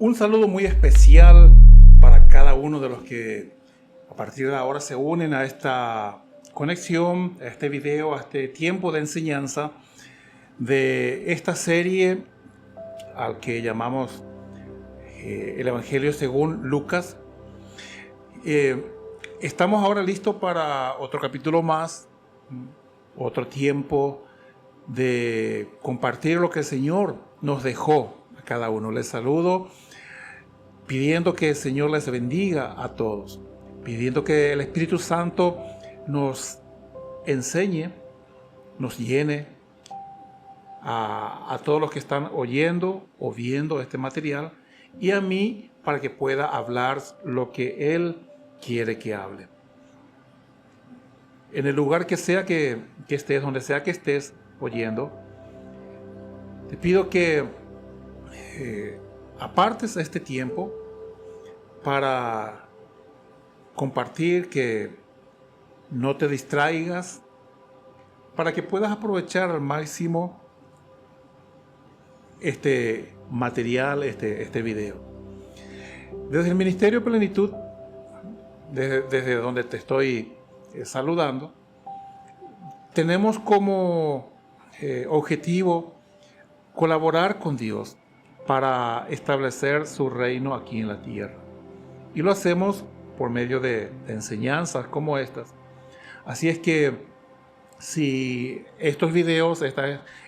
Un saludo muy especial para cada uno de los que a partir de ahora se unen a esta conexión, a este video, a este tiempo de enseñanza de esta serie al que llamamos el Evangelio según Lucas. Estamos ahora listos para otro capítulo más, otro tiempo de compartir lo que el Señor nos dejó a cada uno. Les saludo pidiendo que el Señor les bendiga a todos, pidiendo que el Espíritu Santo nos enseñe, nos llene a todos los que están oyendo o viendo este material y a mí para que pueda hablar lo que Él quiere que hable. En el lugar que sea que estés, donde sea que estés oyendo, te pido que apartes este tiempo para compartir, que no te distraigas, para que puedas aprovechar al máximo este material, este video. Desde el Ministerio Plenitud, desde donde te estoy saludando, tenemos como objetivo colaborar con Dios para establecer su reino aquí en la tierra. Y lo hacemos por medio de enseñanzas como estas. Así es que si estos videos,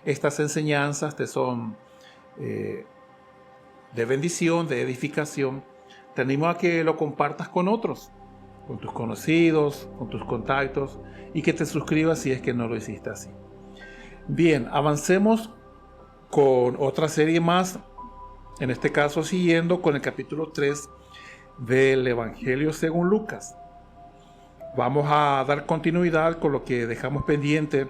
estas enseñanzas te son de bendición, de edificación, te animo a que lo compartas con otros, con tus conocidos, con tus contactos, y que te suscribas si es que no lo hiciste así. Bien, avancemos con otra serie más, en este caso siguiendo con el capítulo 3 del Evangelio según Lucas. Vamos a dar continuidad con lo que dejamos pendiente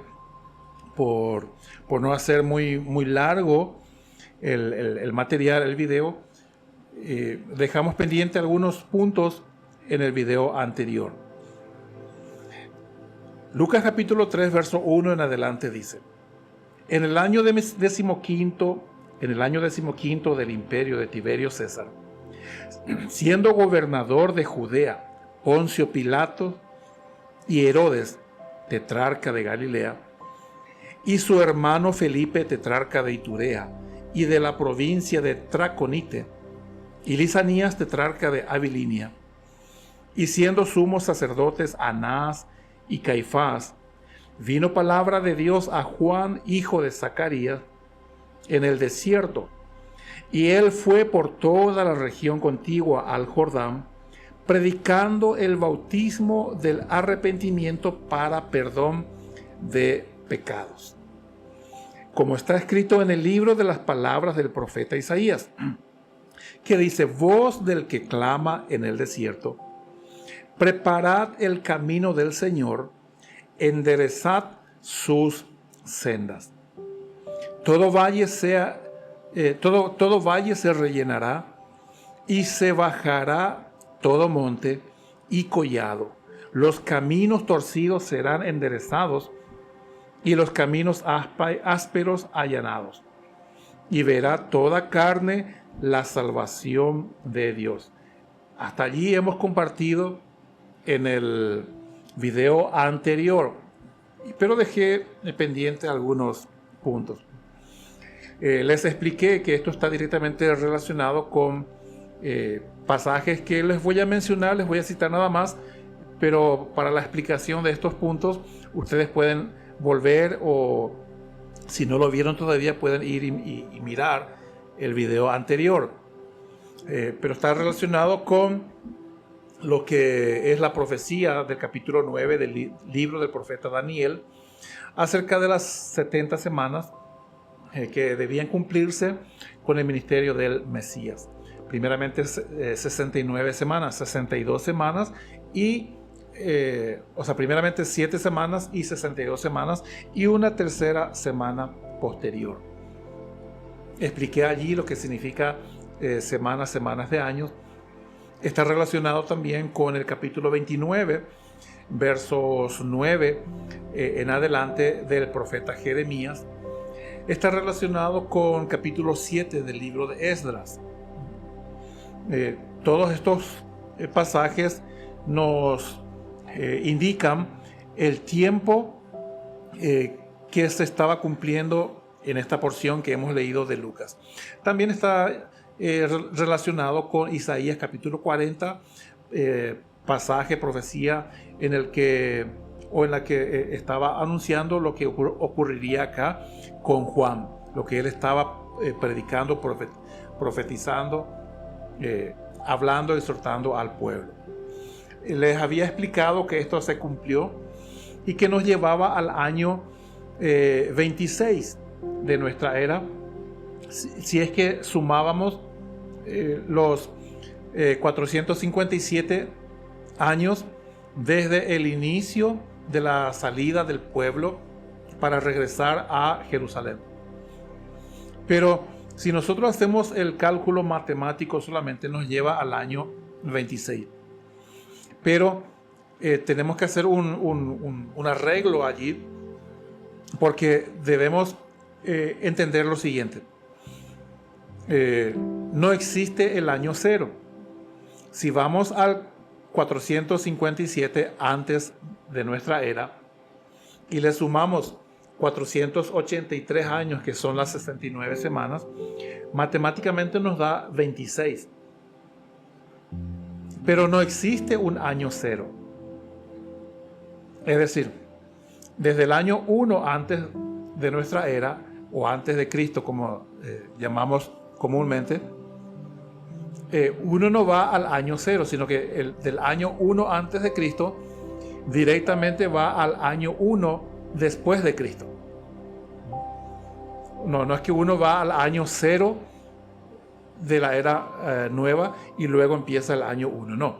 por no hacer muy largo el material, el video. Dejamos pendiente algunos puntos en el video anterior. Lucas capítulo 3, verso 1 en adelante dice: En el año decimoquinto del imperio de Tiberio César, siendo gobernador de Judea Poncio Pilato y Herodes, tetrarca de Galilea, y su hermano Felipe, tetrarca de Iturea y de la provincia de Traconite, y Lisanías, tetrarca de Abilinia, y siendo sumos sacerdotes Anás y Caifás, vino palabra de Dios a Juan, hijo de Zacarías, en el desierto, y él fue por toda la región contigua al Jordán, predicando el bautismo del arrepentimiento para perdón de pecados, como está escrito en el libro de las palabras del profeta Isaías, que dice: voz del que clama en el desierto, preparad el camino del Señor, enderezad sus sendas. Todo valle se rellenará y se bajará todo monte y collado. Los caminos torcidos serán enderezados y los caminos ásperos allanados. Y verá toda carne la salvación de Dios. Hasta allí hemos compartido en el video anterior, pero dejé pendiente algunos puntos. Les expliqué que esto está directamente relacionado con pasajes que les voy a mencionar, les voy a citar nada más, pero para la explicación de estos puntos ustedes pueden volver, o si no lo vieron todavía pueden ir y mirar el video anterior. Pero está relacionado con lo que es la profecía del capítulo 9 del libro del profeta Daniel acerca de las 70 semanas que debían cumplirse con el ministerio del Mesías. Primeramente 69 semanas, 62 semanas y primeramente 7 semanas y 62 semanas y una tercera semana posterior. Expliqué allí lo que significa semanas de años. Está relacionado también con el capítulo 29, versos 9 en adelante del profeta Jeremías. Está relacionado con capítulo 7 del libro de Esdras. Todos estos pasajes nos indican el tiempo que se estaba cumpliendo en esta porción que hemos leído de Lucas. También está relacionado con Isaías capítulo 40, pasaje, profecía en la que estaba anunciando lo que ocurriría acá con Juan, lo que él estaba predicando, profetizando, hablando, exhortando al pueblo. Les había explicado que esto se cumplió y que nos llevaba al año 26 de nuestra era, si es que sumábamos los 457 años desde el inicio de la salida del pueblo para regresar a Jerusalén. Pero si nosotros hacemos el cálculo matemático, solamente nos lleva al año 26. Pero tenemos que hacer un arreglo allí, porque debemos entender lo siguiente. No existe el año cero. Si vamos al 457 antes de nuestra era y le sumamos 483 años, que son las 69 semanas, matemáticamente nos da 26. Pero no existe un año cero. Es decir, desde el año 1 antes de nuestra era, o antes de Cristo, como llamamos comúnmente, uno no va al año cero, sino que del año 1 antes de Cristo directamente va al año 1 después de Cristo. No es que uno va al año 0 de la era nueva y luego empieza el año 1. No.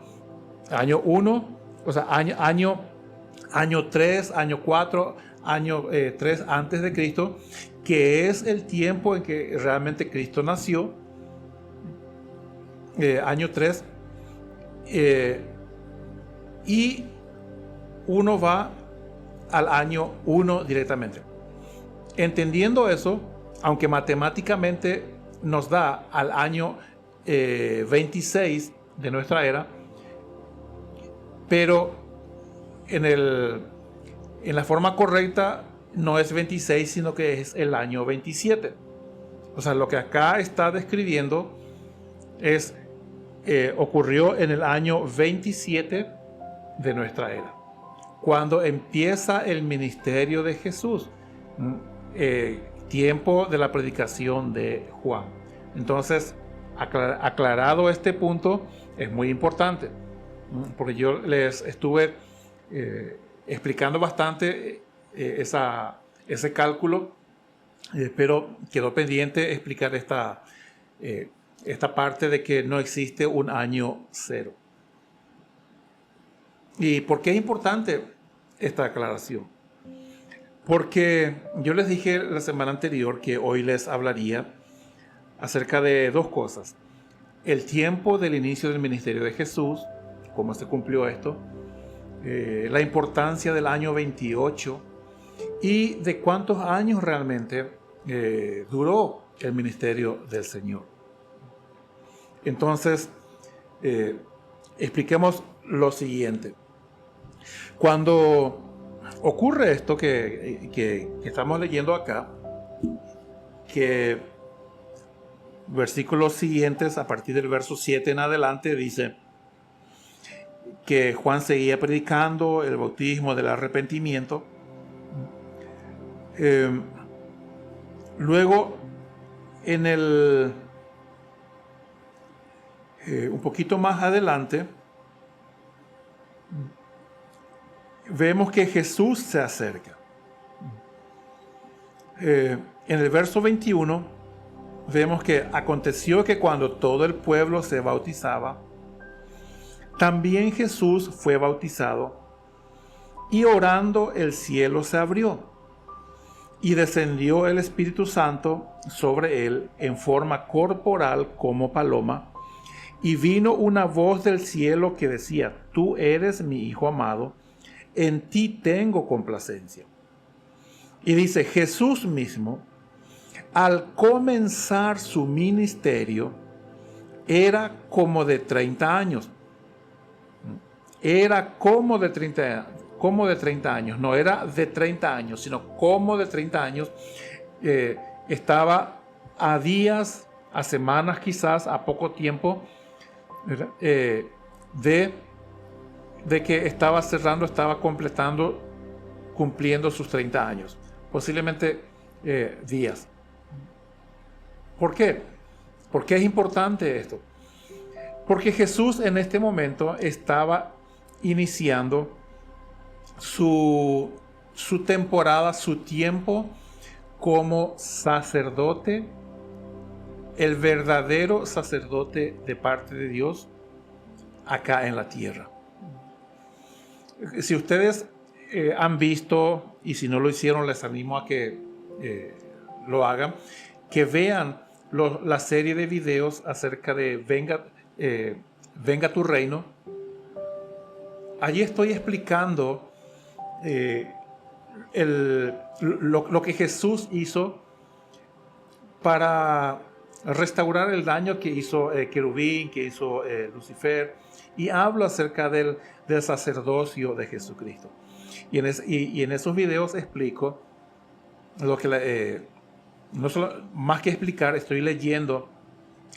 Año 1, o sea, año 3, año 4, año 3 antes de Cristo, que es el tiempo en que realmente Cristo nació. Año 3. Y uno va al año 1 directamente. Entendiendo eso, aunque matemáticamente nos da al año 26 de nuestra era, pero en la forma correcta no es 26, sino que es el año 27. O sea, lo que acá está describiendo ocurrió en el año 27 de nuestra era, cuando empieza el ministerio de Jesús, tiempo de la predicación de Juan. Entonces, aclarado este punto, es muy importante, porque yo les estuve explicando bastante ese cálculo, pero quedó pendiente explicar esta parte de que no existe un año cero. ¿Y por qué es importante esta aclaración? Porque yo les dije la semana anterior que hoy les hablaría acerca de dos cosas. El tiempo del inicio del ministerio de Jesús, cómo se cumplió esto, la importancia del año 28 y de cuántos años realmente duró el ministerio del Señor. Entonces, expliquemos lo siguiente. Cuando ocurre esto que estamos leyendo acá, que versículos siguientes, a partir del verso 7 en adelante, dice que Juan seguía predicando el bautismo del arrepentimiento. Luego, un poquito más adelante, vemos que Jesús se acerca. En el verso 21 vemos que aconteció que cuando todo el pueblo se bautizaba, también Jesús fue bautizado, y orando el cielo se abrió, y descendió el Espíritu Santo sobre él en forma corporal como paloma, y vino una voz del cielo que decía: Tú eres mi Hijo amado, en ti tengo complacencia. Y dice, Jesús mismo, al comenzar su ministerio, era como de 30 años. Era como de 30 años, no era de 30 años, sino como de 30 años. Estaba a días, a semanas quizás, a poco tiempo de que estaba cumpliendo sus 30 años, posiblemente días. ¿Por qué? ¿Por qué es importante esto? Porque Jesús en este momento estaba iniciando su temporada, su tiempo como sacerdote, el verdadero sacerdote de parte de Dios acá en la tierra. Si ustedes han visto, y si no lo hicieron, les animo a que lo hagan, que vean la serie de videos acerca de Venga tu reino. Allí estoy explicando lo que Jesús hizo para restaurar el daño que hizo Querubín, que hizo Lucifer, y hablo acerca del sacerdocio de Jesucristo. Y en esos videos explico lo que no solo, más que explicar, estoy leyendo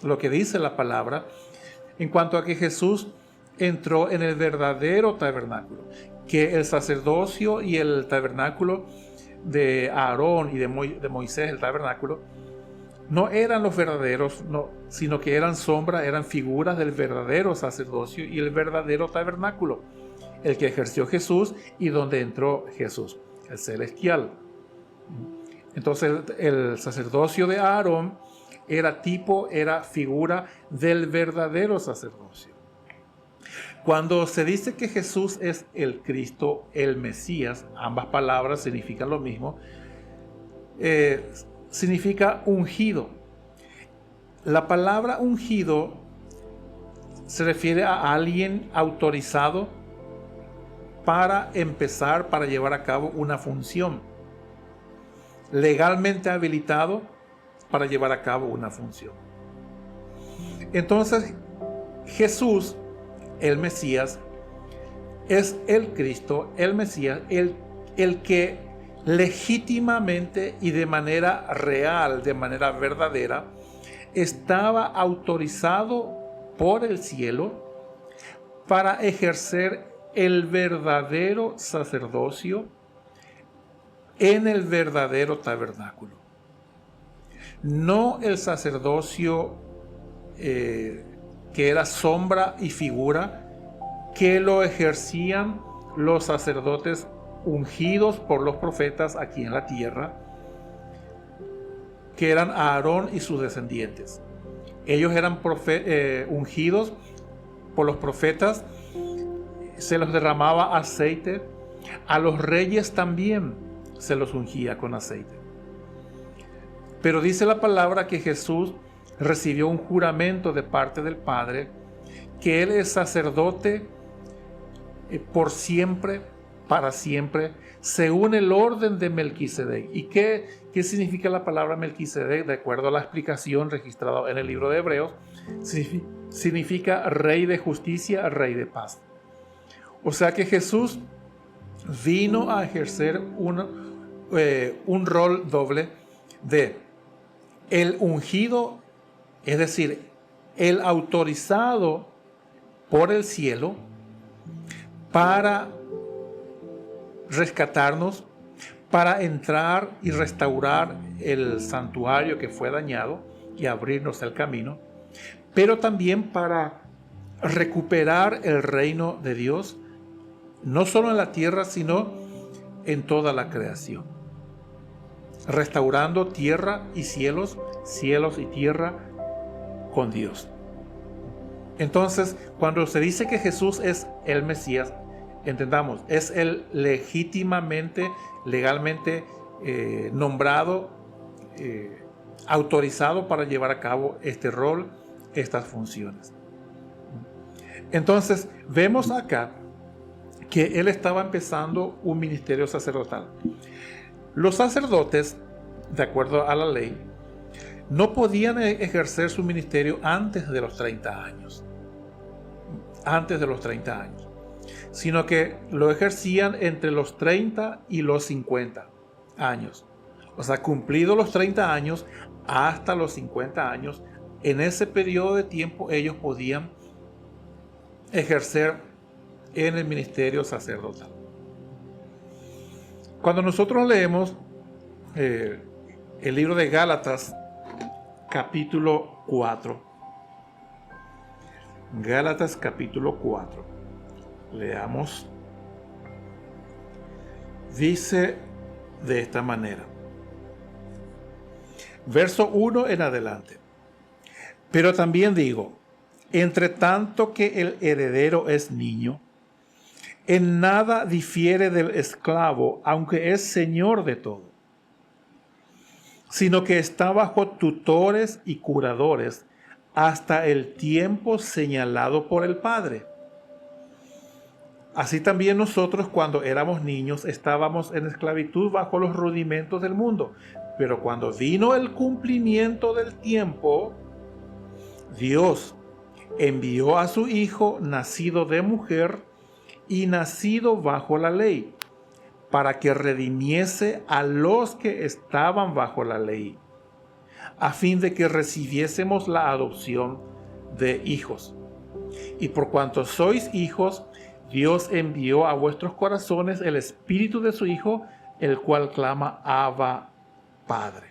lo que dice la palabra en cuanto a que Jesús entró en el verdadero tabernáculo, que el sacerdocio y el tabernáculo de Aarón y de Moisés, el tabernáculo, no eran los verdaderos, no, sino que eran sombras, eran figuras del verdadero sacerdocio y el verdadero tabernáculo, el que ejerció Jesús y donde entró Jesús, el celestial. Entonces el sacerdocio de Aarón era figura del verdadero sacerdocio. Cuando se dice que Jesús es el Cristo, el Mesías, ambas palabras significan lo mismo, significa ungido. La palabra ungido se refiere a alguien autorizado para empezar, para llevar a cabo una función, legalmente habilitado para llevar a cabo una función. Entonces, Jesús, el Mesías, es el Cristo, el Mesías, el que legítimamente y de manera real, de manera verdadera, estaba autorizado por el cielo para ejercer el verdadero sacerdocio en el verdadero tabernáculo. No el sacerdocio que era sombra y figura que lo ejercían los sacerdotes ungidos por los profetas aquí en la tierra, que eran Aarón y sus descendientes. Ellos eran ungidos por los profetas, se los derramaba aceite. A los reyes también se los ungía con aceite. Pero dice la palabra que Jesús recibió un juramento de parte del Padre, que Él es sacerdote por siempre, para siempre, según el orden de Melquisedec. ¿Y qué significa la palabra Melquisedec? De acuerdo a la explicación registrada en el libro de Hebreos, significa rey de justicia, rey de paz. O sea que Jesús vino a ejercer un rol doble de el ungido, es decir, el autorizado por el cielo para rescatarnos, para entrar y restaurar el santuario que fue dañado y abrirnos el camino, pero también para recuperar el reino de Dios, no solo en la tierra, sino en toda la creación, restaurando tierra y cielos, cielos y tierra con Dios. Entonces, cuando se dice que Jesús es el Mesías, entendamos, es el legítimamente, legalmente nombrado, autorizado para llevar a cabo este rol, estas funciones. Entonces, vemos acá que él estaba empezando un ministerio sacerdotal. Los sacerdotes, de acuerdo a la ley, no podían ejercer su ministerio antes de los 30 años. Antes de los 30 años. Sino que lo ejercían entre los 30 y los 50 años. O sea, cumplidos los 30 años hasta los 50 años, en ese periodo de tiempo ellos podían ejercer en el ministerio sacerdotal. Cuando nosotros leemos el libro de Gálatas, capítulo 4, Gálatas capítulo 4, leamos, dice de esta manera, verso 1 en adelante: pero también digo, entre tanto que el heredero es niño, en nada difiere del esclavo, aunque es señor de todo, sino que está bajo tutores y curadores hasta el tiempo señalado por el Padre. Así también nosotros, cuando éramos niños, estábamos en esclavitud bajo los rudimentos del mundo. Pero cuando vino el cumplimiento del tiempo, Dios envió a su Hijo, nacido de mujer y nacido bajo la ley, para que redimiese a los que estaban bajo la ley, a fin de que recibiésemos la adopción de hijos. Y por cuanto sois hijos, Dios envió a vuestros corazones el Espíritu de su Hijo, el cual clama: Abba, Padre.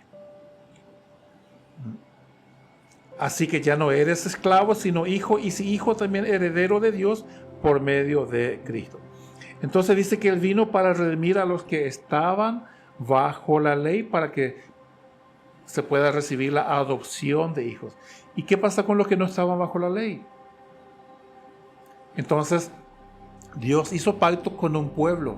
Así que ya no eres esclavo, sino hijo, y si hijo, también heredero de Dios por medio de Cristo. Entonces dice que Él vino para redimir a los que estaban bajo la ley, para que se pueda recibir la adopción de hijos. ¿Y qué pasa con los que no estaban bajo la ley? Entonces, Dios hizo pacto con un pueblo.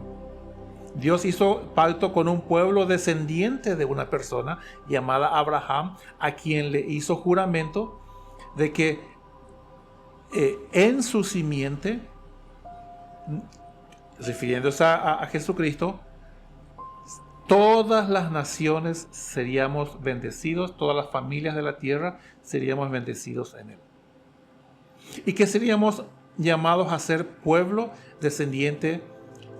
Dios hizo pacto con un pueblo descendiente de una persona llamada Abraham, a quien le hizo juramento de que en su simiente, refiriéndose a Jesucristo, todas las naciones seríamos bendecidos, todas las familias de la tierra seríamos bendecidos en Él. Y que seríamos llamados a ser pueblo descendiente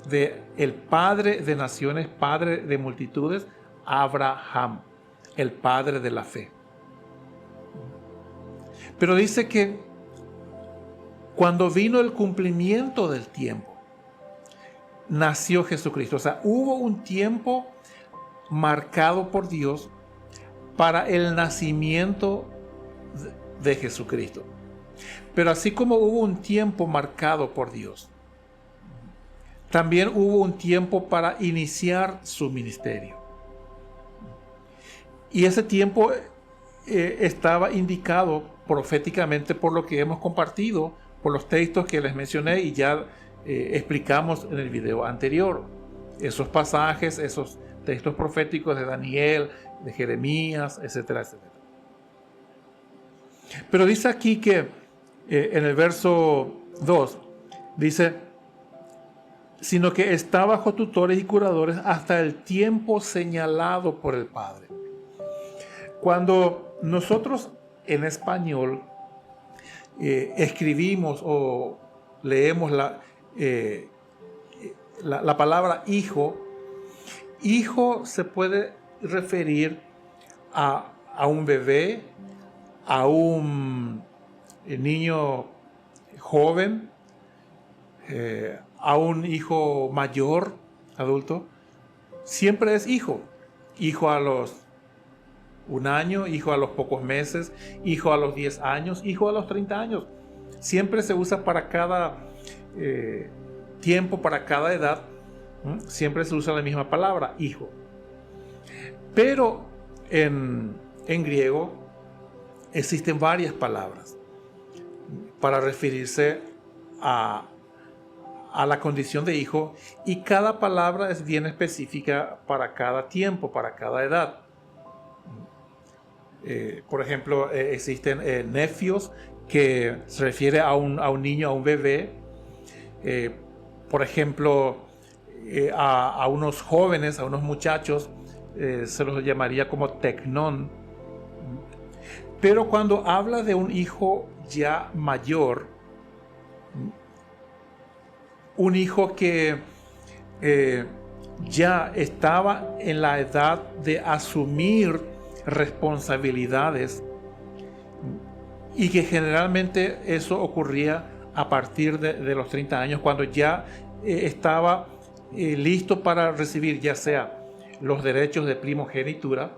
de el Padre de naciones, Padre de multitudes, Abraham, el Padre de la fe. Pero dice que cuando vino el cumplimiento del tiempo, nació Jesucristo. O sea, hubo un tiempo marcado por Dios para el nacimiento de Jesucristo. Pero así como hubo un tiempo marcado por Dios, también hubo un tiempo para iniciar su ministerio. Y ese tiempo estaba indicado proféticamente por lo que hemos compartido, por los textos que les mencioné y ya explicamos en el video anterior. Esos pasajes, esos textos proféticos de Daniel, de Jeremías, etcétera, etcétera. Pero dice aquí que en el verso 2, dice: sino que está bajo tutores y curadores hasta el tiempo señalado por el Padre. Cuando nosotros en español escribimos o leemos la palabra hijo, hijo se puede referir a un bebé, a un niño joven, a un hijo mayor, adulto. Siempre es hijo. Hijo a los 1 año, hijo a los pocos meses, hijo a los 10 años, hijo a los 30 años. Siempre se usa para cada tiempo, para cada edad. Siempre se usa la misma palabra, hijo. Pero en griego existen varias palabras para referirse a la condición de hijo, y cada palabra es bien específica para cada tiempo, para cada edad. Por ejemplo, existen nefios, que se refiere a un niño, a un bebé. Por ejemplo, a unos jóvenes, a unos muchachos, se los llamaría como tecnón. Pero cuando habla de un hijo ya mayor, un hijo que ya estaba en la edad de asumir responsabilidades, y que generalmente eso ocurría a partir de los 30 años, cuando ya estaba listo para recibir ya sea los derechos de primogenitura,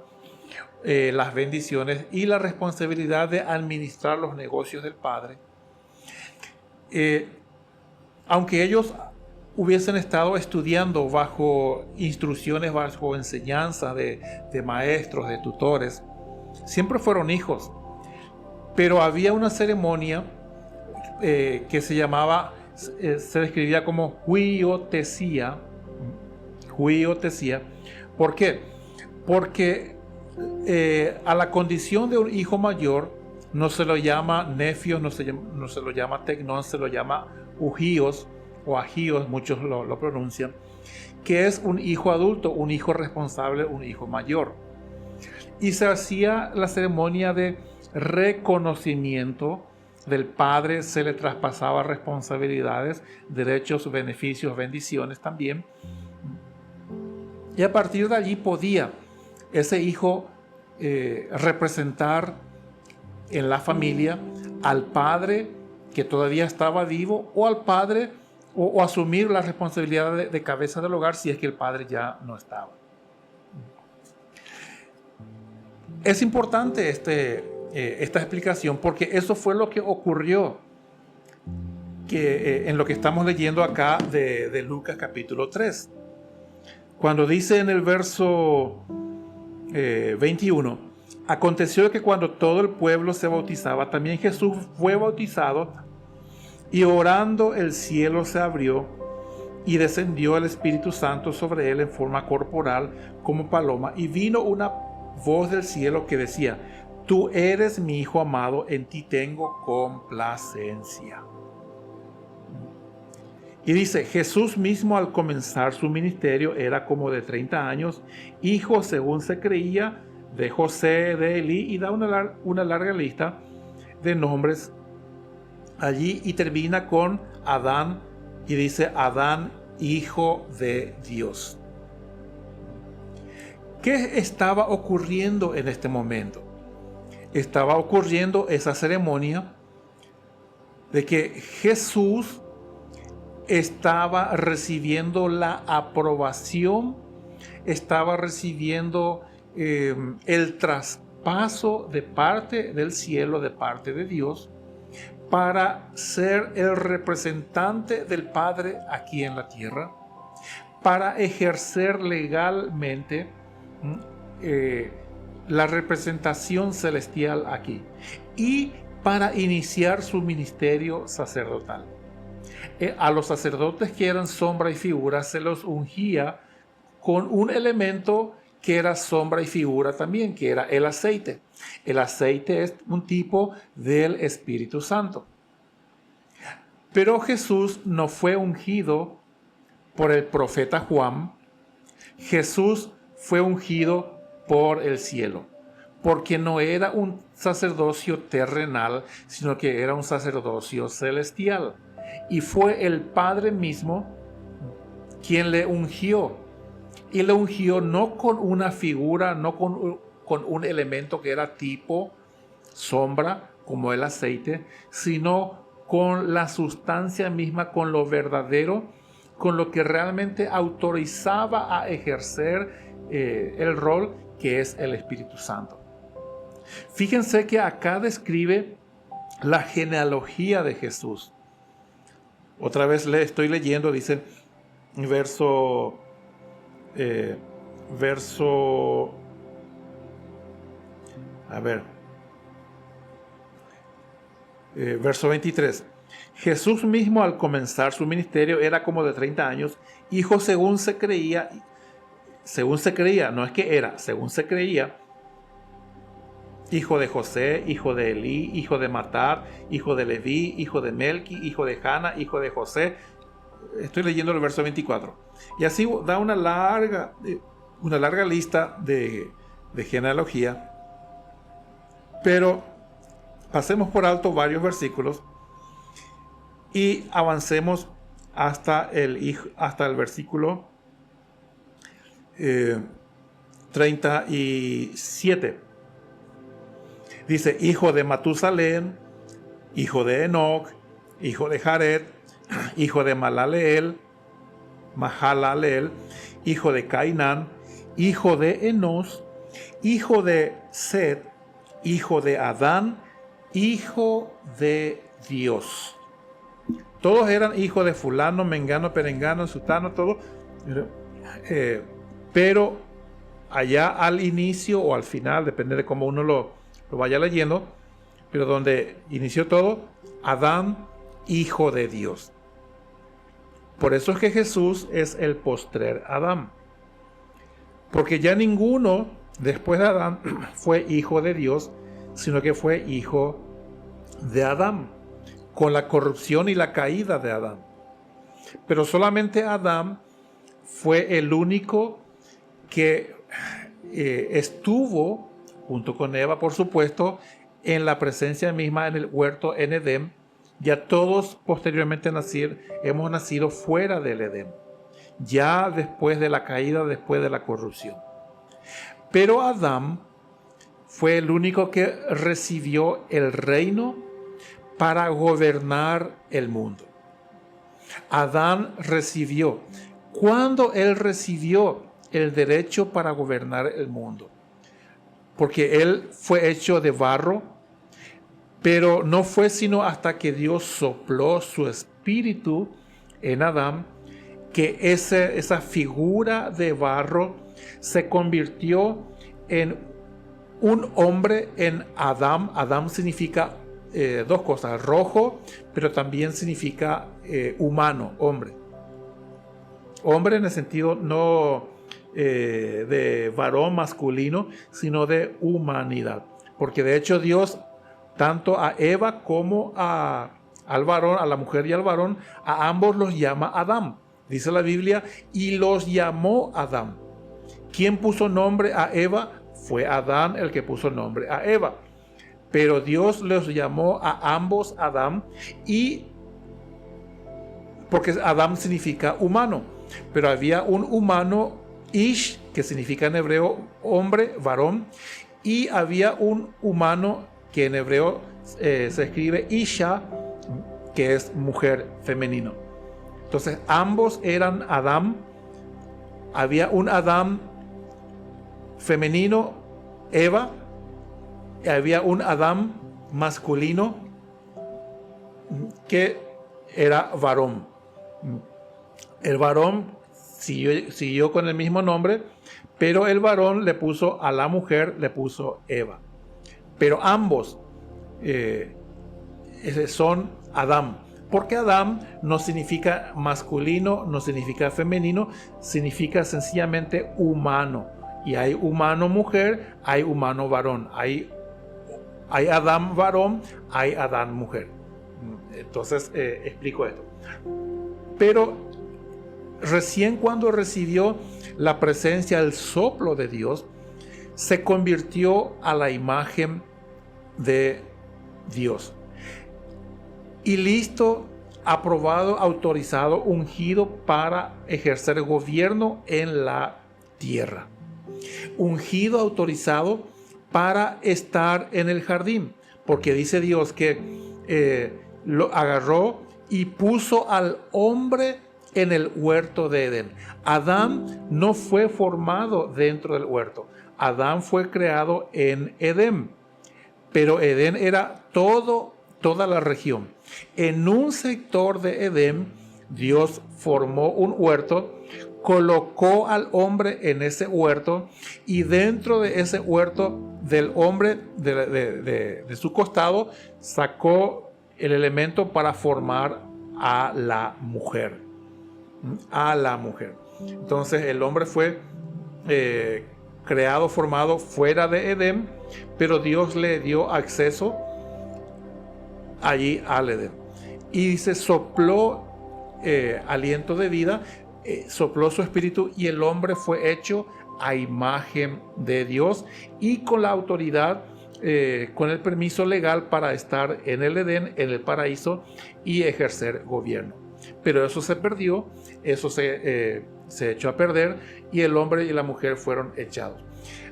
las bendiciones y la responsabilidad de administrar los negocios del padre. Aunque ellos hubiesen estado estudiando bajo instrucciones, bajo enseñanza de maestros, de tutores, siempre fueron hijos. Pero había una ceremonia que se llamaba, se describía como huiotesía. Huiotesía. ¿Por qué? Porque a la condición de un hijo mayor no se lo llama nefio, no se lo llama tecnón, se lo llama ugíos o agíos, muchos lo pronuncian, que es un hijo adulto, un hijo responsable, un hijo mayor. Y se hacía la ceremonia de reconocimiento del padre, se le traspasaba responsabilidades, derechos, beneficios, bendiciones también. Y a partir de allí podía ese hijo representar en la familia al padre que todavía estaba vivo, o al padre, o asumir la responsabilidad de cabeza del hogar si es que el padre ya no estaba. Es importante esta explicación, porque eso fue lo que ocurrió en lo que estamos leyendo acá de Lucas capítulo 3. Cuando dice en el verso 21, aconteció que cuando todo el pueblo se bautizaba, también Jesús fue bautizado, y orando el cielo se abrió y descendió el Espíritu Santo sobre él en forma corporal como paloma, y vino una voz del cielo que decía: tú eres mi hijo amado, en ti tengo complacencia. Y dice, Jesús mismo al comenzar su ministerio era como de 30 años, hijo según se creía de José, de Elí, y da una larga lista de nombres allí, y termina con Adán, y dice Adán, hijo de Dios. ¿Qué estaba ocurriendo en este momento? Estaba ocurriendo esa ceremonia de que Jesús estaba recibiendo la aprobación, estaba recibiendo el traspaso de parte del cielo, de parte de Dios, para ser el representante del Padre aquí en la tierra, para ejercer legalmente la representación celestial aquí, y para iniciar su ministerio sacerdotal. A los sacerdotes que eran sombra y figura se los ungía con un elemento que era sombra y figura también, que era el aceite. El aceite es un tipo del Espíritu Santo. Pero Jesús no fue ungido por el profeta Juan. Jesús fue ungido por el cielo, porque no era un sacerdocio terrenal, sino que era un sacerdocio celestial. Y fue el Padre mismo quien le ungió. Y le ungió no con una figura, no con un elemento que era tipo sombra, como el aceite, sino con la sustancia misma, con lo verdadero, con lo que realmente autorizaba a ejercer el rol, que es el Espíritu Santo. Fíjense que acá describe la genealogía de Jesús. Otra vez le estoy leyendo, dice verso 23. Jesús mismo al comenzar su ministerio era como de 30 años, hijo según se creía, no es que era, según se creía, hijo de José, hijo de Elí, hijo de Matat, hijo de Leví, hijo de Melqui, hijo de Jana, hijo de José. Estoy leyendo el verso 24. Y así da una larga lista de genealogía. Pero pasemos por alto varios versículos y avancemos hasta el versículo 37. Dice: hijo de Matusalén, hijo de Enoc, hijo de Jared, hijo de Mahalaleel, hijo de Cainán, hijo de Enos, hijo de Set, hijo de Adán, hijo de Dios. Todos eran hijos de fulano, mengano, perengano, sutano, todo. Pero allá al inicio o al final, depende de cómo uno lo vaya leyendo, pero donde inició todo, Adán, hijo de Dios. Por eso es que Jesús es el postrer Adán. Porque ya ninguno después de Adán fue hijo de Dios, sino que fue hijo de Adán, con la corrupción y la caída de Adán. Pero solamente Adán fue el único que estuvo, junto con Eva, por supuesto, en la presencia misma en el huerto en Edén. Ya todos posteriormente hemos nacido fuera del Edén, ya después de la caída, después de la corrupción. Pero Adán fue el único que recibió el reino para gobernar el mundo. Adán recibió. ¿Cuándo él recibió el derecho para gobernar el mundo? Porque él fue hecho de barro, pero no fue sino hasta que Dios sopló su espíritu en Adán, que esa figura de barro se convirtió en un hombre, en Adán. Adán significa dos cosas: rojo, pero también significa humano, hombre. Hombre en el sentido no de varón masculino, sino de humanidad. Porque de hecho Dios, tanto a Eva como al varón, a la mujer y al varón, a ambos los llama Adán. Dice la Biblia: y los llamó Adán. ¿Quién puso nombre a Eva? Fue Adán el que puso nombre a Eva. Pero Dios los llamó a ambos Adán, y porque Adán significa humano, pero había un humano, Ish, que significa en hebreo hombre, varón, y había un humano que en hebreo se escribe Isha, que es mujer, femenino. Entonces ambos eran Adán. Había un Adán femenino, Eva, y había un Adán masculino que era varón. El varón siguió con el mismo nombre, pero el varón le puso a la mujer, le puso Eva. Pero ambos son Adán. Porque Adán no significa masculino, no significa femenino, significa sencillamente humano. Y hay humano mujer, hay humano varón, hay Adán varón, hay Adán mujer. Entonces explico esto. Pero recién cuando recibió la presencia, el soplo de Dios, se convirtió a la imagen de Dios. Y listo, aprobado, autorizado, ungido para ejercer gobierno en la tierra. Ungido, autorizado para estar en el jardín. Porque dice Dios que lo agarró y puso al hombre en el huerto de Edén. Adán no fue formado dentro del huerto. Adán fue creado en Edén. Pero Edén era toda la región. En un sector de Edén, Dios formó un huerto, colocó al hombre en ese huerto, y dentro de ese huerto del hombre, de su costado, sacó el elemento para formar a la mujer. A la mujer. Entonces el hombre fue creado, formado fuera de Edén, pero Dios le dio acceso allí al Edén. Y se sopló aliento de vida, sopló su espíritu, y el hombre fue hecho a imagen de Dios y con la autoridad con el permiso legal para estar en el Edén, en el paraíso, y ejercer gobierno. Pero eso se perdió, eso se echó a perder, y el hombre y la mujer fueron echados.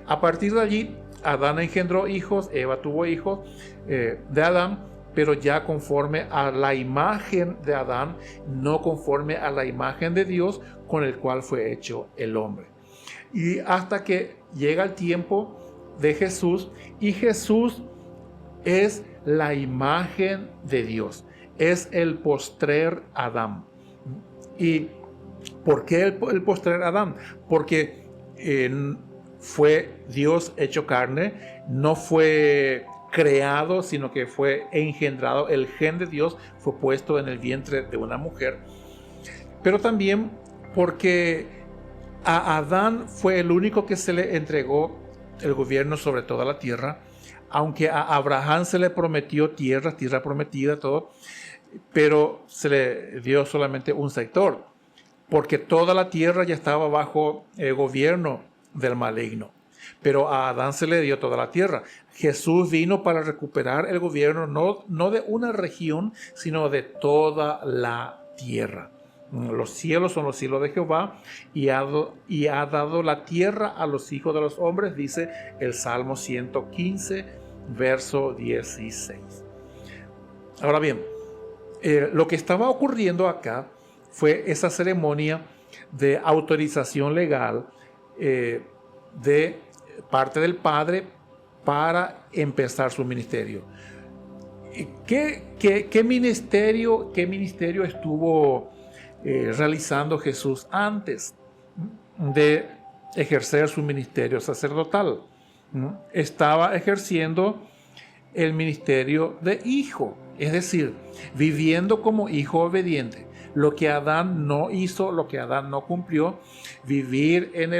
A partir de allí, Adán engendró hijos, Eva tuvo hijos de Adán, pero ya conforme a la imagen de Adán, no conforme a la imagen de Dios con el cual fue hecho el hombre. Y hasta que llega el tiempo de Jesús, y Jesús es la imagen de Dios, es el postrer Adán. ¿Y por qué el postrer Adán? Porque fue Dios hecho carne, no fue creado, sino que fue engendrado. El gen de Dios fue puesto en el vientre de una mujer. Pero también porque a Adán fue el único que se le entregó el gobierno sobre toda la tierra, aunque a Abraham se le prometió tierra prometida, todo, pero se le dio solamente un sector, porque toda la tierra ya estaba bajo el gobierno del maligno. Pero a Adán se le dio toda la tierra. Jesús vino para recuperar el gobierno no de una región, sino de toda la tierra. Los cielos son los cielos de Jehová, y ha dado la tierra a los hijos de los hombres, dice el Salmo 115, verso 16. Ahora bien, lo que estaba ocurriendo acá fue esa ceremonia de autorización legal de parte del Padre para empezar su ministerio. ¿Qué ministerio estuvo realizando Jesús antes de ejercer su ministerio sacerdotal? Estaba ejerciendo el ministerio de hijo, es decir, viviendo como hijo obediente. Lo que Adán no hizo, lo que Adán no cumplió, vivir en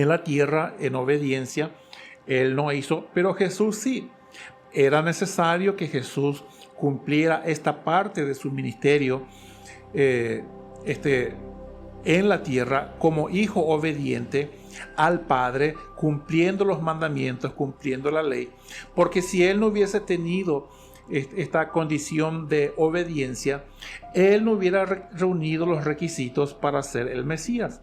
la tierra en obediencia, él no hizo, pero Jesús sí. Era necesario que Jesús cumpliera esta parte de su ministerio en la tierra como hijo obediente al Padre, cumpliendo los mandamientos, cumpliendo la ley, porque si él no hubiese tenido esta condición de obediencia, él no hubiera reunido los requisitos para ser el Mesías.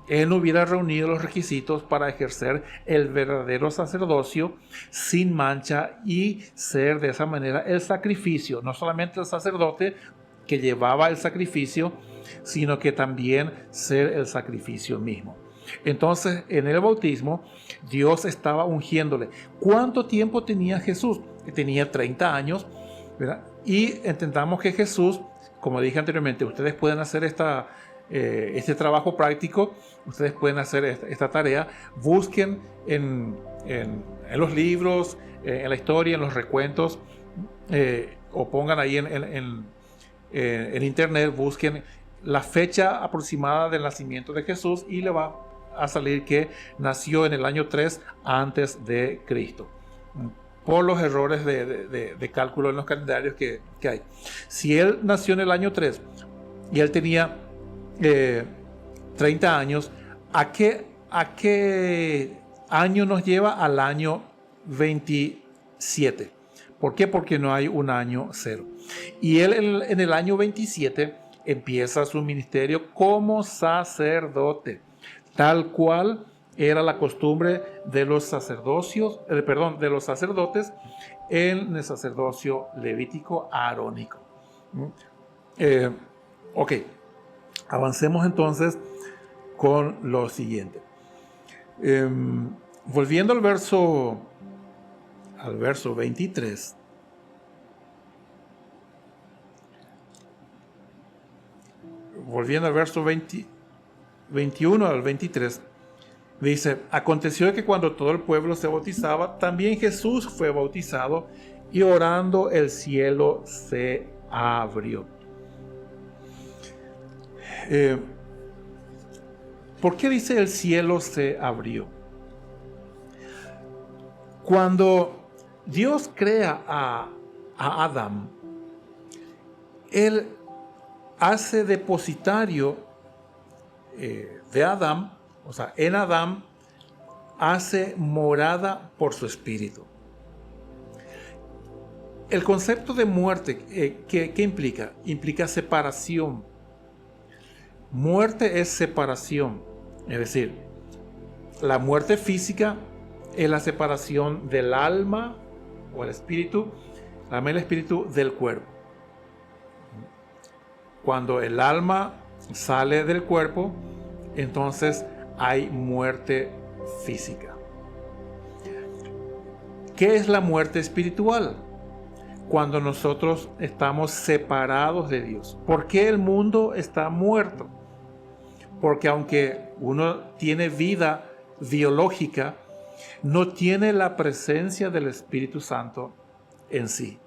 Él no hubiera reunido los requisitos para ejercer el verdadero sacerdocio sin mancha y ser de esa manera el sacrificio, no solamente el sacerdote que llevaba el sacrificio, sino que también ser el sacrificio mismo. Entonces, en el bautismo, Dios estaba ungiéndole. ¿Cuánto tiempo tenía Jesús? Tenía 30 años, ¿verdad? Y entendamos que Jesús, como dije anteriormente, ustedes pueden hacer este trabajo práctico, ustedes pueden hacer esta tarea. Busquen en los libros, en la historia, en los recuentos, o pongan ahí en internet, busquen la fecha aproximada del nacimiento de Jesús y le va a salir que nació en el año 3 antes de Cristo, por los errores de cálculo en los calendarios que hay. Si él nació en el año 3 y él tenía 30 años, ¿a qué año nos lleva? Al año 27. ¿Por qué? Porque no hay un año cero. Y él en el año 27 empieza su ministerio como sacerdote, tal cual era la costumbre de los sacerdotes en el sacerdocio levítico arónico. Ok, avancemos entonces con lo siguiente. Volviendo al verso 23. Volviendo al verso 21 al 23, dice: aconteció que cuando todo el pueblo se bautizaba, también Jesús fue bautizado, y orando el cielo se abrió. ¿Por qué dice el cielo se abrió? Cuando Dios crea a Adán, Él hace depositario de Adán, o sea, en Adán hace morada por su espíritu. El concepto de muerte, ¿qué implica? Implica separación. Muerte es separación. Es decir, la muerte física es la separación del alma o el espíritu del cuerpo. Cuando el alma sale del cuerpo, entonces hay muerte física. ¿Qué es la muerte espiritual? Cuando nosotros estamos separados de Dios. ¿Por qué el mundo está muerto? Porque aunque uno tiene vida biológica, no tiene la presencia del Espíritu Santo en sí.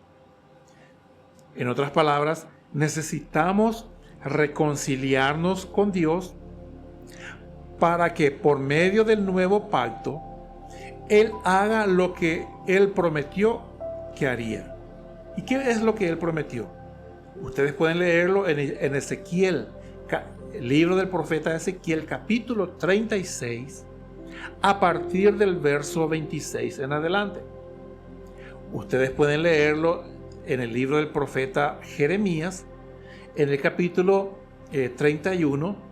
En otras palabras, necesitamos reconciliarnos con Dios para que por medio del nuevo pacto, Él haga lo que Él prometió que haría. ¿Y qué es lo que Él prometió? Ustedes pueden leerlo en Ezequiel, el libro del profeta Ezequiel, capítulo 36, a partir del verso 26 en adelante. Ustedes pueden leerlo en el libro del profeta Jeremías, en el capítulo 31,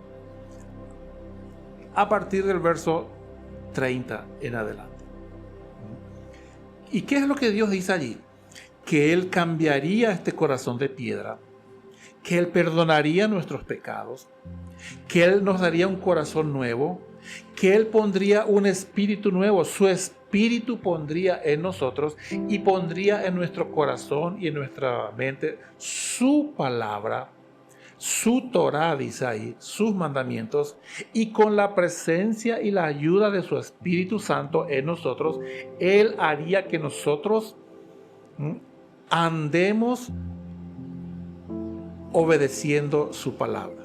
a partir del verso 30 en adelante. ¿Y qué es lo que Dios dice allí? Que Él cambiaría este corazón de piedra, que Él perdonaría nuestros pecados, que Él nos daría un corazón nuevo, que Él pondría un espíritu nuevo, su espíritu pondría en nosotros y pondría en nuestro corazón y en nuestra mente su palabra, su Torah, dice ahí, sus mandamientos, y con la presencia y la ayuda de su Espíritu Santo en nosotros, Él haría que nosotros andemos obedeciendo su palabra.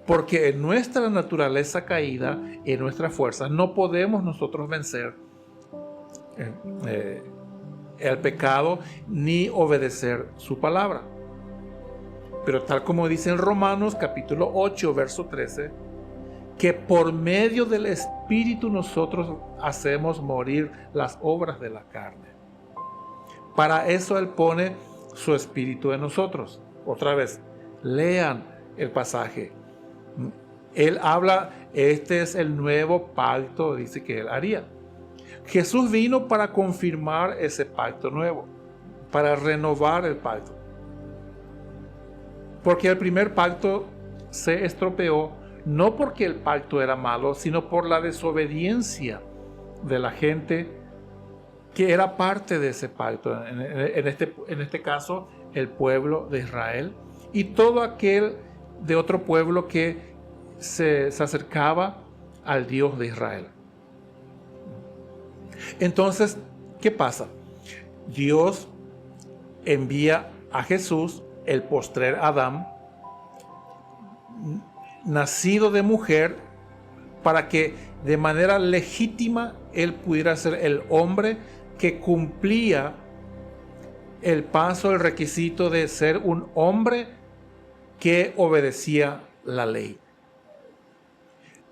Porque en nuestra naturaleza caída, en nuestras fuerzas, no podemos nosotros vencer el pecado ni obedecer su palabra. Pero tal como dice en Romanos capítulo 8, verso 13, que por medio del Espíritu nosotros hacemos morir las obras de la carne. Para eso Él pone su Espíritu en nosotros. Otra vez, lean el pasaje. Él habla, este es el nuevo pacto, dice que Él haría. Jesús vino para confirmar ese pacto nuevo, para renovar el pacto. Porque el primer pacto se estropeó, no porque el pacto era malo, sino por la desobediencia de la gente que era parte de ese pacto, en este caso el pueblo de Israel y todo aquel de otro pueblo que se acercaba al Dios de Israel. Entonces, ¿qué pasa? Dios envía a Jesús, el postrer Adán, nacido de mujer, para que de manera legítima Él pudiera ser el hombre que cumplía el paso, el requisito de ser un hombre que obedecía la ley.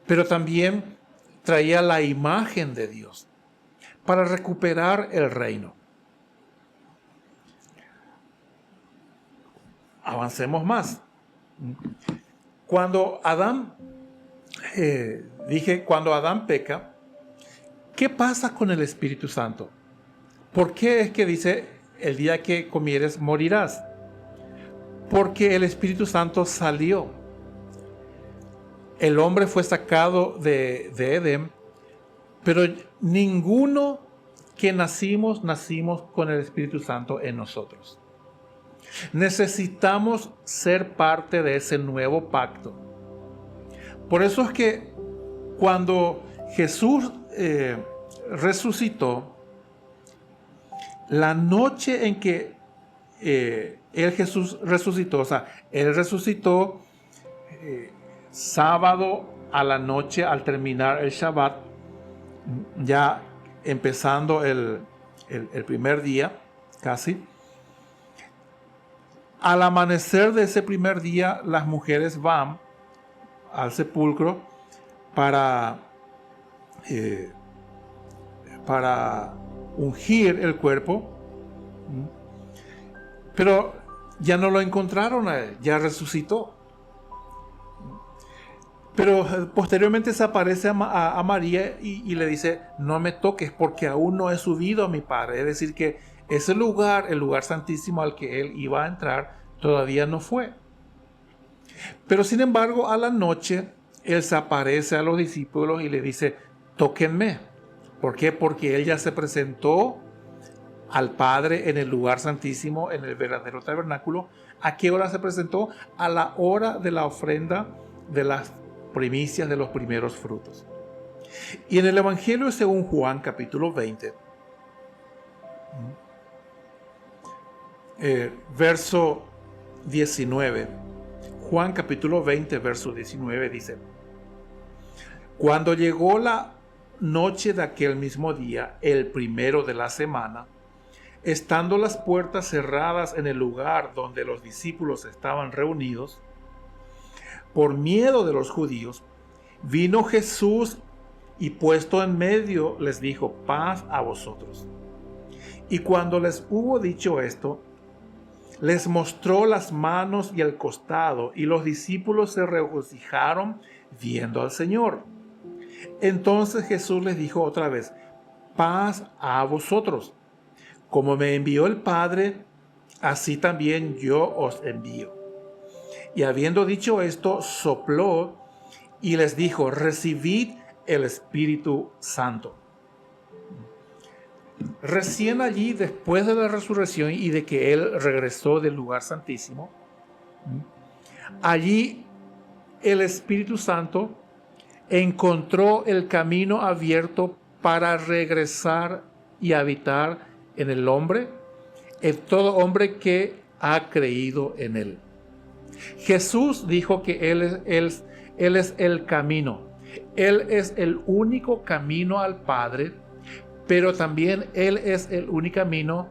Pero también traía la imagen de Dios para recuperar el reino. Avancemos más. Cuando Adán peca, ¿qué pasa con el Espíritu Santo? ¿Por qué es que dice, el día que comieres morirás? Porque el Espíritu Santo salió. El hombre fue sacado de Edén, pero ninguno que nacimos con el Espíritu Santo en nosotros. Necesitamos ser parte de ese nuevo pacto. Por eso es que cuando Jesús resucitó, la noche en que Jesús resucitó, o sea, Él resucitó sábado a la noche al terminar el Shabbat, ya empezando el primer día, casi. Al amanecer de ese primer día, las mujeres van al sepulcro para eh, para ungir el cuerpo, pero ya no lo encontraron a él, ya resucitó. Pero posteriormente se aparece a María y le dice: no me toques porque aún no he subido a mi Padre. Es decir, que ese lugar, el lugar santísimo al que él iba a entrar, todavía no fue. Pero sin embargo, a la noche, él se aparece a los discípulos y le dice: tóquenme. ¿Por qué? Porque él ya se presentó al Padre en el lugar santísimo, en el verdadero tabernáculo. ¿A qué hora se presentó? A la hora de la ofrenda de las primicias de los primeros frutos. Y en el Evangelio según Juan, capítulo 20, verso 19. Juan capítulo 20, verso 19 dice: cuando llegó la noche de aquel mismo día, el primero de la semana, estando las puertas cerradas en el lugar donde los discípulos estaban reunidos, por miedo de los judíos, vino Jesús y puesto en medio les dijo: paz a vosotros. Y cuando les hubo dicho esto, les mostró las manos y el costado, y los discípulos se regocijaron viendo al Señor. Entonces Jesús les dijo otra vez: paz a vosotros. Como me envió el Padre, así también yo os envío. Y habiendo dicho esto, sopló y les dijo: recibid el Espíritu Santo. Recién allí, después de la resurrección y de que él regresó del lugar santísimo, allí el Espíritu Santo encontró el camino abierto para regresar y habitar en el hombre, en todo hombre que ha creído en él. Jesús dijo que Él es el camino. Él es el único camino al Padre, pero también Él es el único camino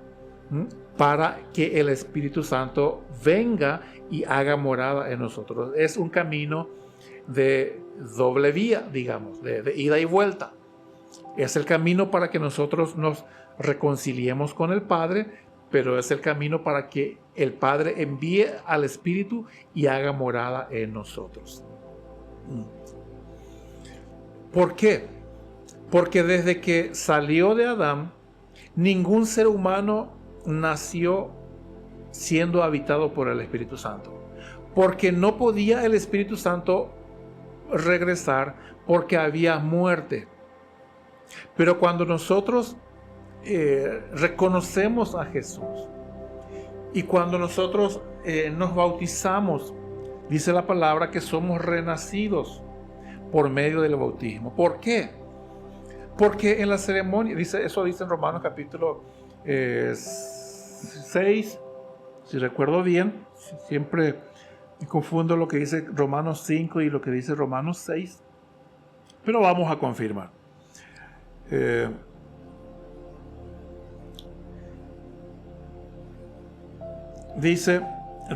para que el Espíritu Santo venga y haga morada en nosotros. Es un camino de doble vía, digamos, de ida y vuelta. Es el camino para que nosotros nos reconciliemos con el Padre, pero es el camino para que el Padre envíe al Espíritu y haga morada en nosotros. ¿Por qué? Porque desde que salió de Adán, ningún ser humano nació siendo habitado por el Espíritu Santo. Porque no podía el Espíritu Santo regresar porque había muerte. Pero cuando nosotros reconocemos a Jesús y cuando nosotros nos bautizamos, dice la palabra que somos renacidos por medio del bautismo. ¿Por qué? Porque en la ceremonia, eso dice en Romanos capítulo 6, si recuerdo bien, siempre me confundo lo que dice Romanos 5 y lo que dice Romanos 6, pero vamos a confirmar. Dice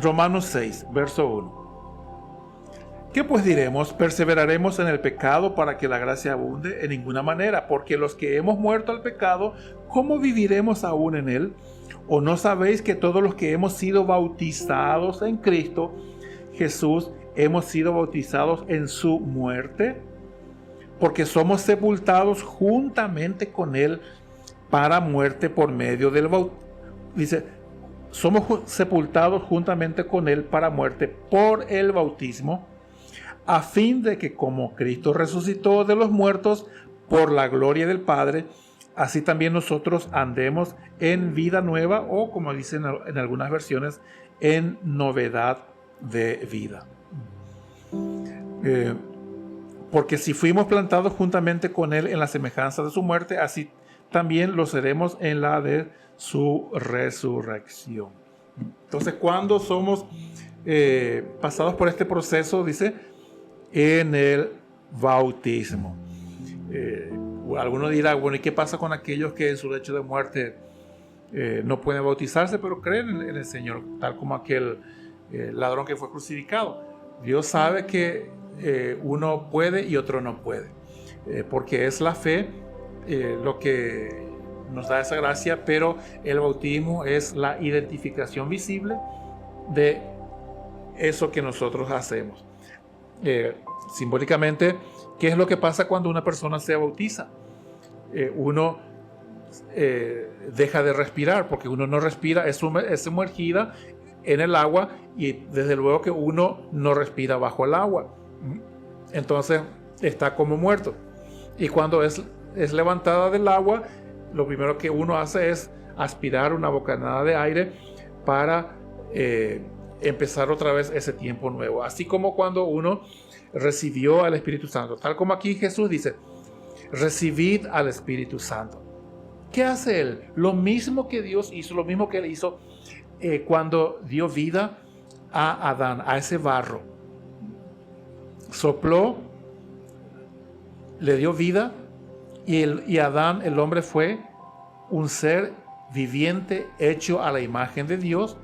Romanos 6, verso 1. ¿Qué pues diremos? ¿Perseveraremos en el pecado para que la gracia abunde? En ninguna manera, porque los que hemos muerto al pecado, ¿cómo viviremos aún en él? ¿O no sabéis que todos los que hemos sido bautizados en Cristo Jesús, hemos sido bautizados en su muerte? Porque somos sepultados juntamente con él para muerte por medio del bautismo. Dice, somos sepultados juntamente con él para muerte por el bautismo, a fin de que como Cristo resucitó de los muertos por la gloria del Padre, así también nosotros andemos en vida nueva, o como dicen en algunas versiones, en novedad de vida. Porque si fuimos plantados juntamente con él en la semejanza de su muerte, así también lo seremos en la de su resurrección. Entonces, cuando somos pasados por este proceso, dice, en el bautismo. Alguno dirá, bueno, ¿y qué pasa con aquellos que en su lecho de muerte no pueden bautizarse, pero creen en el Señor, tal como aquel ladrón que fue crucificado? Dios sabe que uno puede y otro no puede. porque es la fe lo que nos da esa gracia, pero el bautismo es la identificación visible de eso que nosotros hacemos. Simbólicamente, ¿qué es lo que pasa cuando una persona se bautiza? Uno deja de respirar, porque uno no respira, es sumergida en el agua, y desde luego que uno no respira bajo el agua. Entonces está como muerto. Y cuando es levantada del agua, lo primero que uno hace es aspirar una bocanada de aire para empezar otra vez ese tiempo nuevo. Así como cuando uno recibió al Espíritu Santo. Tal como aquí Jesús dice, recibid al Espíritu Santo. ¿Qué hace Él? Lo mismo que Dios hizo, lo mismo que Él hizo cuando dio vida a Adán, a ese barro. Sopló, le dio vida, y Adán, el hombre, fue un ser viviente hecho a la imagen de Dios,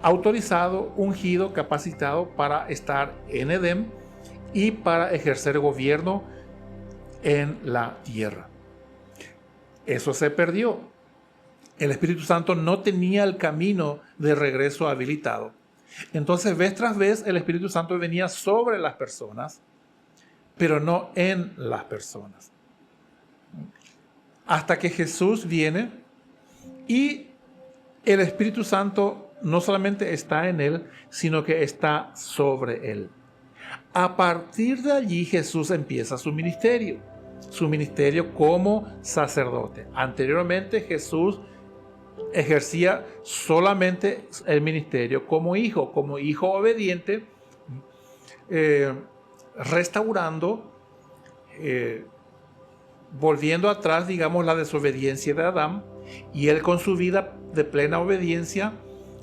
autorizado, ungido, capacitado para estar en Edén y para ejercer gobierno en la tierra. Eso se perdió. El Espíritu Santo no tenía el camino de regreso habilitado. Entonces, vez tras vez, el Espíritu Santo venía sobre las personas, pero no en las personas. Hasta que Jesús viene y el Espíritu Santo no solamente está en él, sino que está sobre él. A partir de allí Jesús empieza su ministerio como sacerdote. Anteriormente Jesús ejercía solamente el ministerio como hijo obediente, restaurando, volviendo atrás, digamos, la desobediencia de Adán, y él con su vida de plena obediencia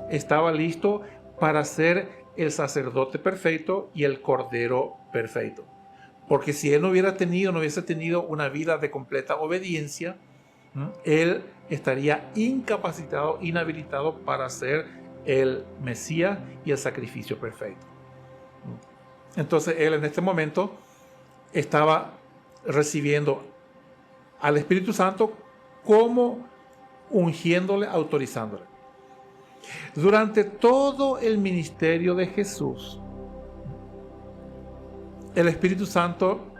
estaba listo para ser el sacerdote perfecto y el cordero perfecto. Porque si él no hubiese tenido una vida de completa obediencia, él estaría incapacitado, inhabilitado para ser el Mesías y el sacrificio perfecto. Entonces él en este momento estaba recibiendo al Espíritu Santo como ungiéndole, autorizándole. Durante todo el ministerio de Jesús, el Espíritu Santo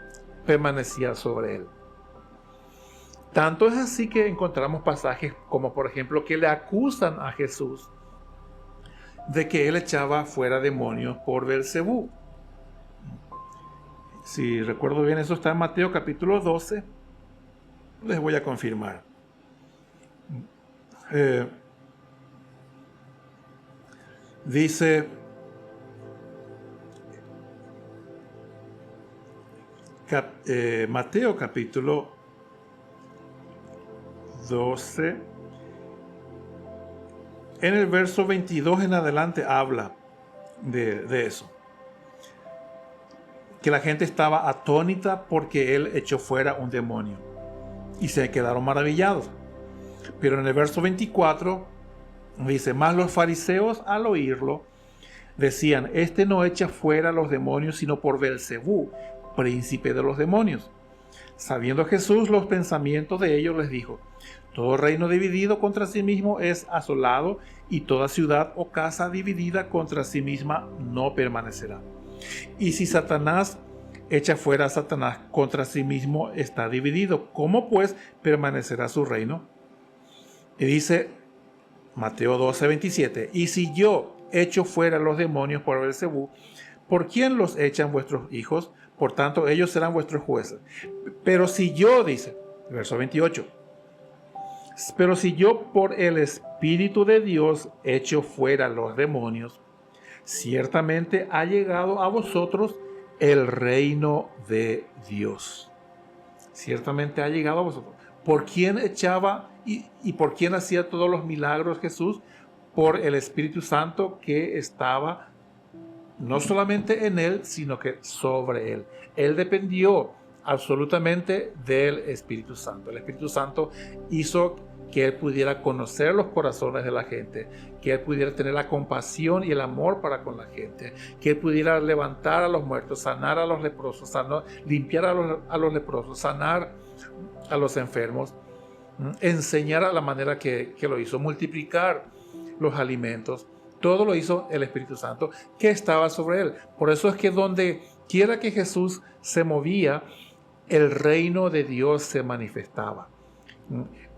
permanecía sobre él. Tanto es así que encontramos pasajes como, por ejemplo, que le acusan a Jesús de que él echaba fuera demonios por Beelzebú. Si recuerdo bien, eso está en Mateo capítulo 12. Les voy a confirmar. Dice Mateo capítulo 12, en el verso 22 en adelante habla de eso, que la gente estaba atónita porque él echó fuera un demonio y se quedaron maravillados. Pero en el verso 24 dice, mas los fariseos al oírlo decían, este no echa fuera los demonios sino por Beelzebú, príncipe de los demonios. Sabiendo Jesús los pensamientos de ellos, les dijo, todo reino dividido contra sí mismo es asolado, y toda ciudad o casa dividida contra sí misma no permanecerá. Y si Satanás echa fuera a Satanás, contra sí mismo está dividido. ¿Cómo pues permanecerá su reino? Y dice Mateo 12, 27, y si yo echo fuera los demonios por Beelzebú, ¿por quién los echan vuestros hijos? Por tanto, ellos serán vuestros jueces. Pero si yo, dice, verso 28, pero si yo por el Espíritu de Dios echo fuera los demonios, ciertamente ha llegado a vosotros el reino de Dios. Ciertamente ha llegado a vosotros. ¿Por quién echaba y por quién hacía todos los milagros Jesús? Por el Espíritu Santo que estaba no solamente en él, sino que sobre él. Él dependió absolutamente del Espíritu Santo. El Espíritu Santo hizo que Él pudiera conocer los corazones de la gente, que Él pudiera tener la compasión y el amor para con la gente, que Él pudiera levantar a los muertos, sanar a los leprosos, limpiar a los leprosos, sanar a los enfermos, enseñar a la manera que lo hizo, multiplicar los alimentos. Todo lo hizo el Espíritu Santo que estaba sobre Él. Por eso es que donde quiera que Jesús se movía, el reino de Dios se manifestaba.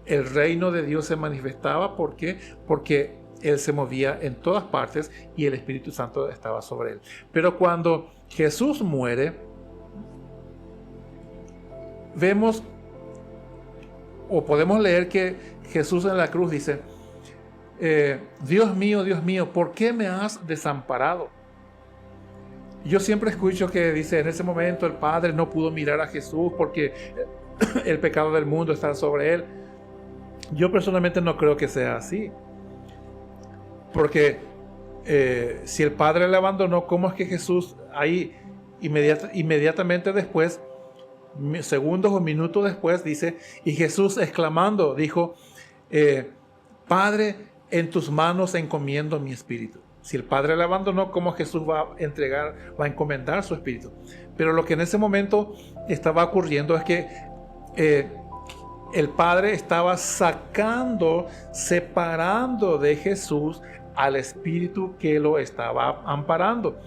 El reino de Dios se manifestaba, ¿por qué? Porque Él se movía en todas partes y el Espíritu Santo estaba sobre Él. Pero cuando Jesús muere, vemos o podemos leer que Jesús en la cruz dice: Dios mío, ¿por qué me has desamparado? Yo siempre escucho que dice, en ese momento el Padre no pudo mirar a Jesús porque el pecado del mundo está sobre Él. Yo personalmente no creo que sea así. Porque si el Padre le abandonó, ¿cómo es que Jesús ahí inmediatamente después, segundos o minutos después, dice, y Jesús exclamando, dijo, Padre, en tus manos encomiendo mi espíritu. Si el Padre le abandonó, ¿cómo Jesús va a encomendar su espíritu? Pero lo que en ese momento estaba ocurriendo es que el Padre estaba separando de Jesús al espíritu que lo estaba amparando.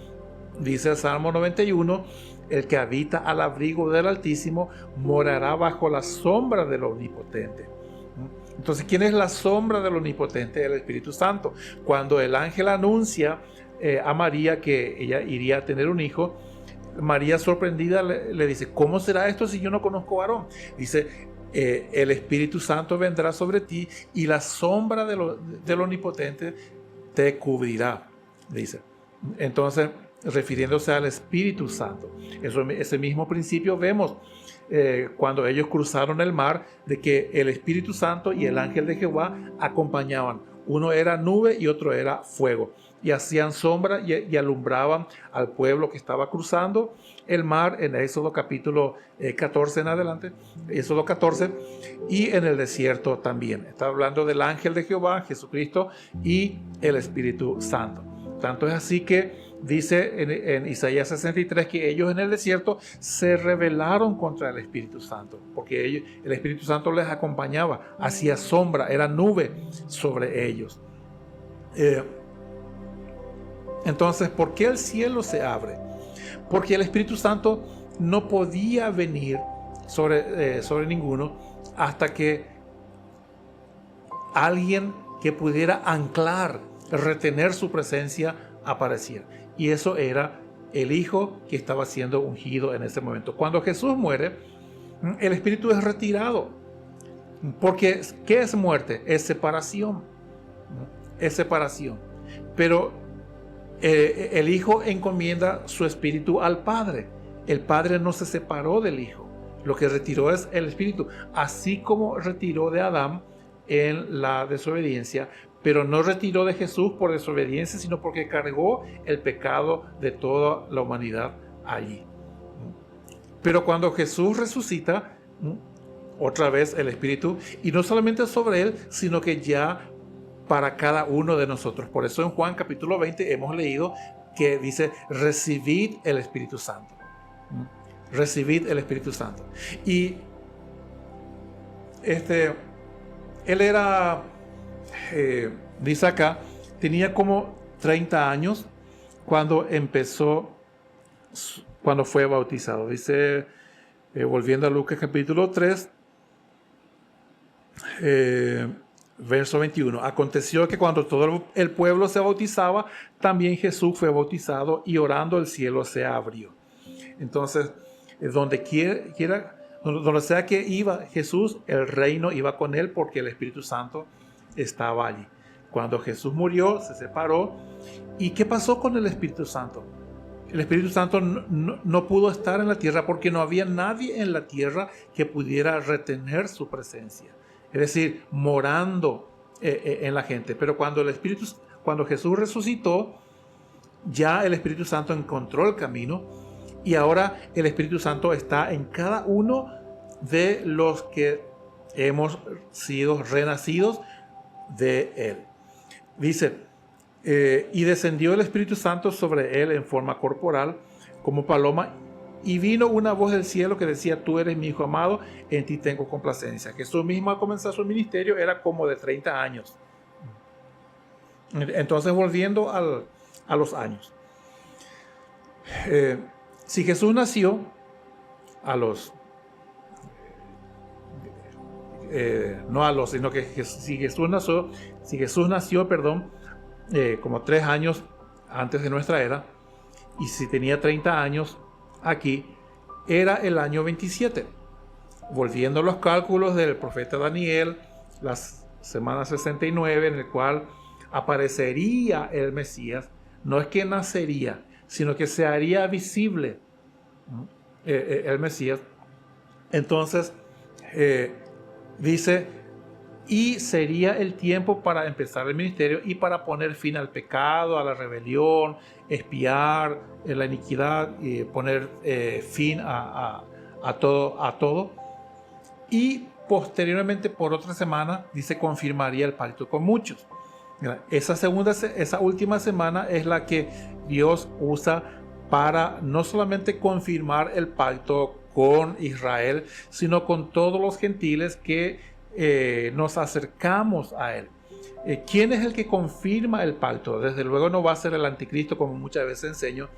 Dice el Salmo 91, el que habita al abrigo del Altísimo morará bajo la sombra del Omnipotente. Entonces, ¿quién es la sombra del Omnipotente? El Espíritu Santo. Cuando el ángel anuncia a María que ella iría a tener un hijo, María sorprendida le dice, ¿cómo será esto si yo no conozco varón? Dice, el Espíritu Santo vendrá sobre ti y la sombra del Omnipotente te cubrirá, dice. Entonces, refiriéndose al Espíritu Santo. Ese mismo principio vemos cuando ellos cruzaron el mar, de que el Espíritu Santo y el ángel de Jehová acompañaban. Uno era nube y otro era fuego. Y hacían sombra y alumbraban al pueblo que estaba cruzando el mar en Éxodo capítulo 14 en adelante, Éxodo 14, y en el desierto también. Está hablando del ángel de Jehová, Jesucristo, y el Espíritu Santo. Tanto es así que dice en Isaías 63 que ellos en el desierto se rebelaron contra el Espíritu Santo, porque el Espíritu Santo les acompañaba, hacía sombra, era nube sobre ellos. Entonces, ¿por qué el cielo se abre? Porque el Espíritu Santo no podía venir sobre ninguno hasta que alguien que pudiera anclar, retener su presencia, apareciera. Y eso era el Hijo que estaba siendo ungido en ese momento. Cuando Jesús muere, el Espíritu es retirado. Porque, ¿qué es muerte? Es separación. Es separación. Pero el Hijo encomienda su Espíritu al Padre. El Padre no se separó del Hijo. Lo que retiró es el Espíritu. Así como retiró de Adán en la desobediencia, pero no retiró de Jesús por desobediencia, sino porque cargó el pecado de toda la humanidad allí. Pero cuando Jesús resucita, otra vez el Espíritu, y no solamente sobre Él, sino que ya para cada uno de nosotros. Por eso en Juan capítulo 20 hemos leído que dice, recibid el Espíritu Santo. Recibid el Espíritu Santo. Y él era... dice acá, tenía como 30 años cuando fue bautizado. Dice, volviendo a Lucas capítulo 3, verso 21. Aconteció que cuando todo el pueblo se bautizaba, también Jesús fue bautizado y orando el cielo se abrió. Entonces, donde sea que iba Jesús, el reino iba con él porque el Espíritu Santo estaba allí. Cuando Jesús murió, se separó. ¿Y qué pasó con el Espíritu Santo? El Espíritu Santo no pudo estar en la tierra porque no había nadie en la tierra que pudiera retener su presencia. Es decir, morando en la gente. Pero cuando Jesús resucitó, ya el Espíritu Santo encontró el camino y ahora el Espíritu Santo está en cada uno de los que hemos sido renacidos de Él. Dice, y descendió el Espíritu Santo sobre él en forma corporal, como paloma, y vino una voz del cielo que decía: tú eres mi Hijo amado, en ti tengo complacencia. Jesús mismo al comenzar su ministerio era como de 30 años. Entonces, volviendo a los años. Si Jesús nació a los... no a los, sino que si Jesús nació, como 3 años antes de nuestra era, y si tenía 30 años aquí, era el año 27. Volviendo a los cálculos del profeta Daniel, la semana 69, en el cual aparecería el Mesías, no es que nacería, sino que se haría visible el Mesías. Entonces, dice, y sería el tiempo para empezar el ministerio y para poner fin al pecado, a la rebelión, expiar la iniquidad y poner fin a todo. Y posteriormente, por otra semana, dice, confirmaría el pacto con muchos. Esa última semana es la que Dios usa para no solamente confirmar el pacto con Israel, sino con todos los gentiles que nos acercamos a Él. ¿Quién es el que confirma el pacto? Desde luego no va a ser el anticristo, como muchas veces enseño.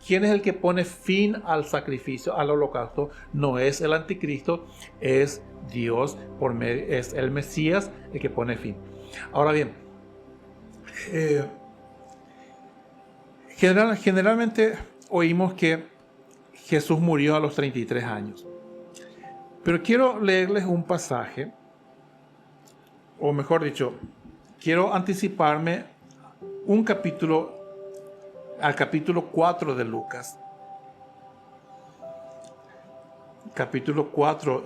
¿Quién es el que pone fin al sacrificio, al holocausto? No es el anticristo, es Dios, es el Mesías el que pone fin. Ahora bien, generalmente oímos que Jesús murió a los 33 años. Pero quiero leerles un pasaje, o mejor dicho, quiero anticiparme al capítulo 4 de Lucas. Capítulo 4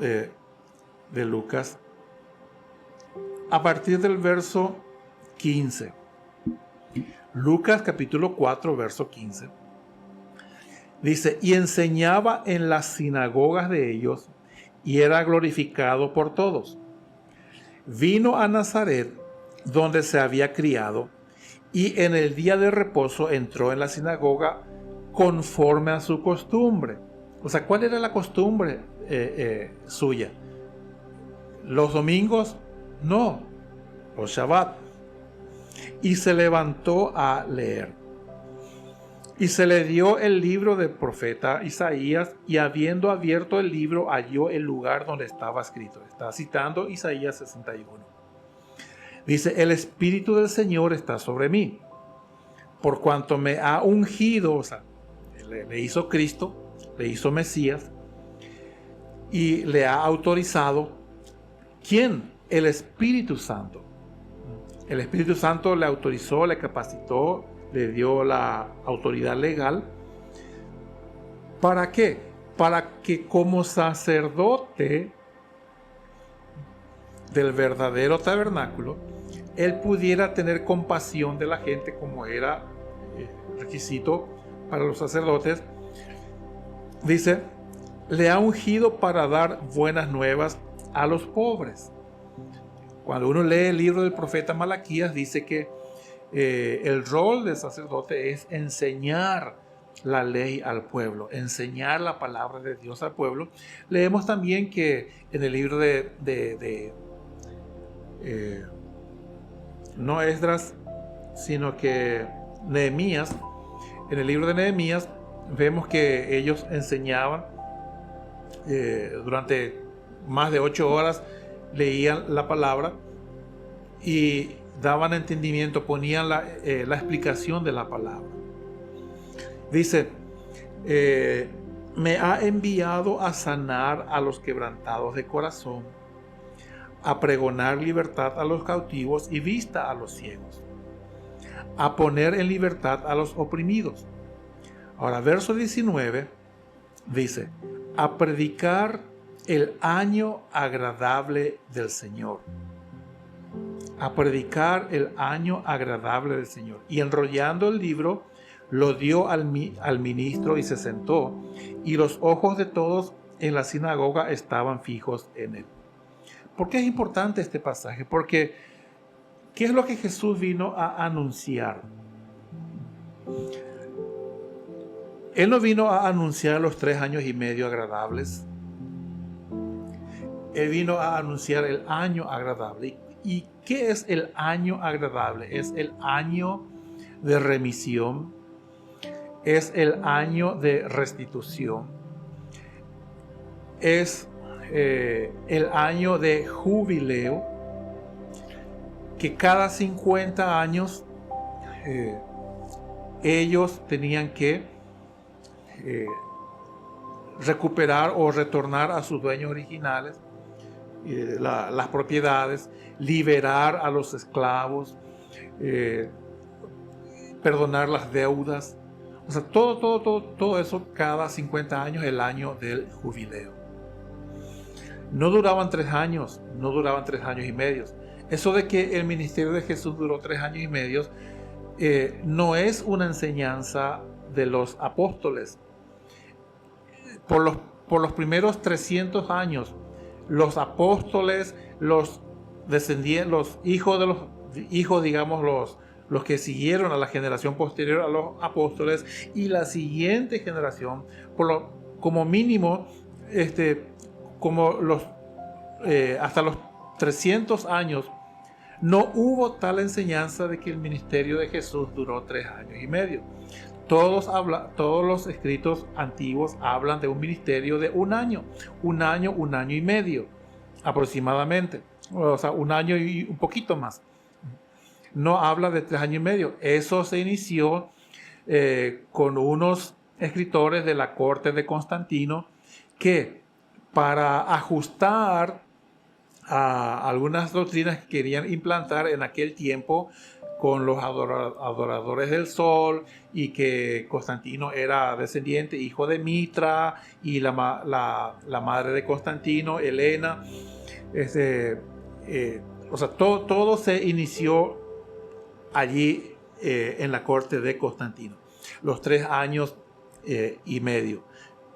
de Lucas, a partir del verso 15. Lucas capítulo 4, verso 15. Dice, y enseñaba en las sinagogas de ellos, y era glorificado por todos. Vino a Nazaret, donde se había criado, y en el día de reposo entró en la sinagoga conforme a su costumbre. O sea, ¿cuál era la costumbre suya? ¿Los domingos? No, los Shabbat. Y se levantó a leer. Y se le dio el libro del profeta Isaías, y habiendo abierto el libro, halló el lugar donde estaba escrito. Está citando Isaías 61. Dice, el Espíritu del Señor está sobre mí, por cuanto me ha ungido, o sea, le hizo Cristo, le hizo Mesías, y le ha autorizado. ¿Quién? El Espíritu Santo. El Espíritu Santo le autorizó, le capacitó, le dio la autoridad legal. ¿Para qué? Para que como sacerdote del verdadero tabernáculo, él pudiera tener compasión de la gente, como era requisito para los sacerdotes. Dice, le ha ungido para dar buenas nuevas a los pobres. Cuando uno lee el libro del profeta Malaquías, dice que el rol del sacerdote es enseñar la ley al pueblo, enseñar la palabra de Dios al pueblo. Leemos también que en el libro no Esdras, sino que Nehemías, en el libro de Nehemías vemos que ellos enseñaban durante más de 8 horas, leían la palabra y daban entendimiento, ponían la explicación de la palabra. Dice, me ha enviado a sanar a los quebrantados de corazón, a pregonar libertad a los cautivos y vista a los ciegos, a poner en libertad a los oprimidos. Ahora, verso 19 dice, a predicar el año agradable del Señor. A predicar el año agradable del Señor. Y enrollando el libro, lo dio al ministro y se sentó, y los ojos de todos en la sinagoga estaban fijos en él. ¿Por qué es importante este pasaje? Porque ¿qué es lo que Jesús vino a anunciar? Él no vino a anunciar los 3 años y medio agradables. Él vino a anunciar el año agradable. ¿Y qué es el año agradable? Es el año de remisión. Es el año de restitución. Es el año de jubileo, que cada 50 años ellos tenían que recuperar o retornar a sus dueños originales las propiedades, liberar a los esclavos, perdonar las deudas. O sea, todo eso cada 50 años, el año del jubileo. No duraban 3 años, no duraban 3 años y medio. Eso de que el ministerio de Jesús duró 3 años y medio no es una enseñanza de los apóstoles. Por los primeros 300 años, los apóstoles, los descendientes, los hijos, digamos, los que siguieron a la generación posterior a los apóstoles y la siguiente generación, como mínimo, hasta los 300 años, no hubo tal enseñanza de que el ministerio de Jesús duró 3 años y medio. Todos los escritos antiguos hablan de un ministerio de un año y medio, aproximadamente. O sea, un año y un poquito más. No habla de 3 años y medio. Eso se inició con unos escritores de la corte de Constantino que, para ajustar a algunas doctrinas que querían implantar en aquel tiempo con los adoradores del sol, y que Constantino era descendiente, hijo de Mitra, y la madre de Constantino, Helena. O sea, todo se inició allí en la corte de Constantino, los 3 años y medio.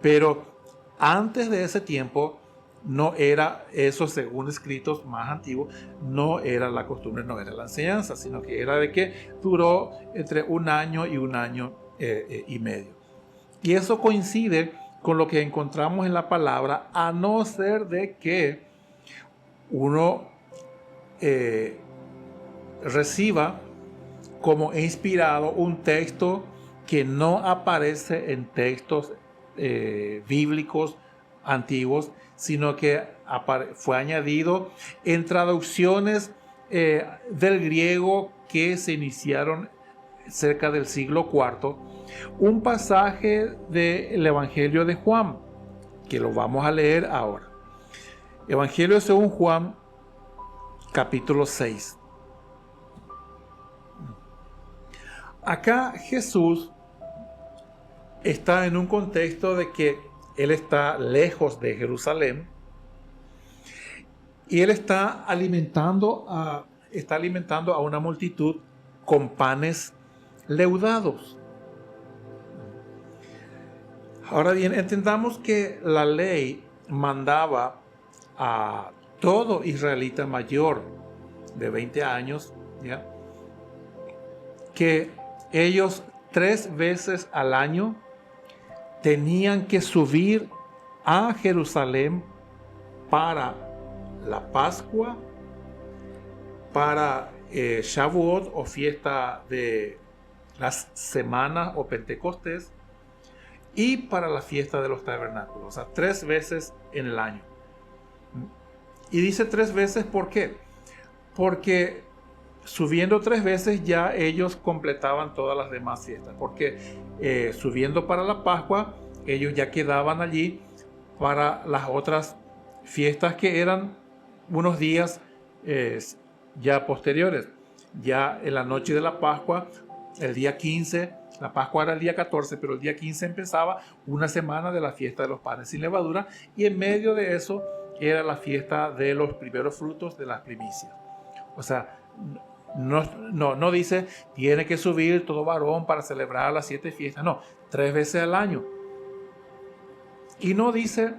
Pero antes de ese tiempo no era eso, según escritos más antiguos, no era la costumbre, no era la enseñanza, sino que era de que duró entre 1 año y 1 año y medio. Y eso coincide con lo que encontramos en la palabra, a no ser de que uno reciba como inspirado un texto que no aparece en textos bíblicos antiguos, sino que fue añadido en traducciones del griego que se iniciaron cerca del siglo IV, un pasaje del Evangelio de Juan, que lo vamos a leer ahora. Evangelio según Juan, capítulo 6. Acá Jesús está en un contexto de que Él está lejos de Jerusalén y Él está alimentando a una multitud con panes leudados. Ahora bien, entendamos que la ley mandaba a todo israelita mayor de 20 años, ¿ya?, que ellos 3 veces al año tenían que subir a Jerusalén para la Pascua, para Shavuot o fiesta de las semanas o Pentecostés, y para la fiesta de los tabernáculos. O sea, 3 veces en el año. Y dice 3 veces, ¿por qué? Porque subiendo 3 veces ya ellos completaban todas las demás fiestas, porque subiendo para la Pascua ellos ya quedaban allí para las otras fiestas que eran unos días ya posteriores. Ya en la noche de la Pascua, el día 15, la Pascua era el día 14, pero el día 15 empezaba una semana de la fiesta de los panes sin levadura, y en medio de eso era la fiesta de los primeros frutos de las primicias. O sea, no dice tiene que subir todo varón para celebrar las 7 fiestas, no, 3 veces al año. Y no dice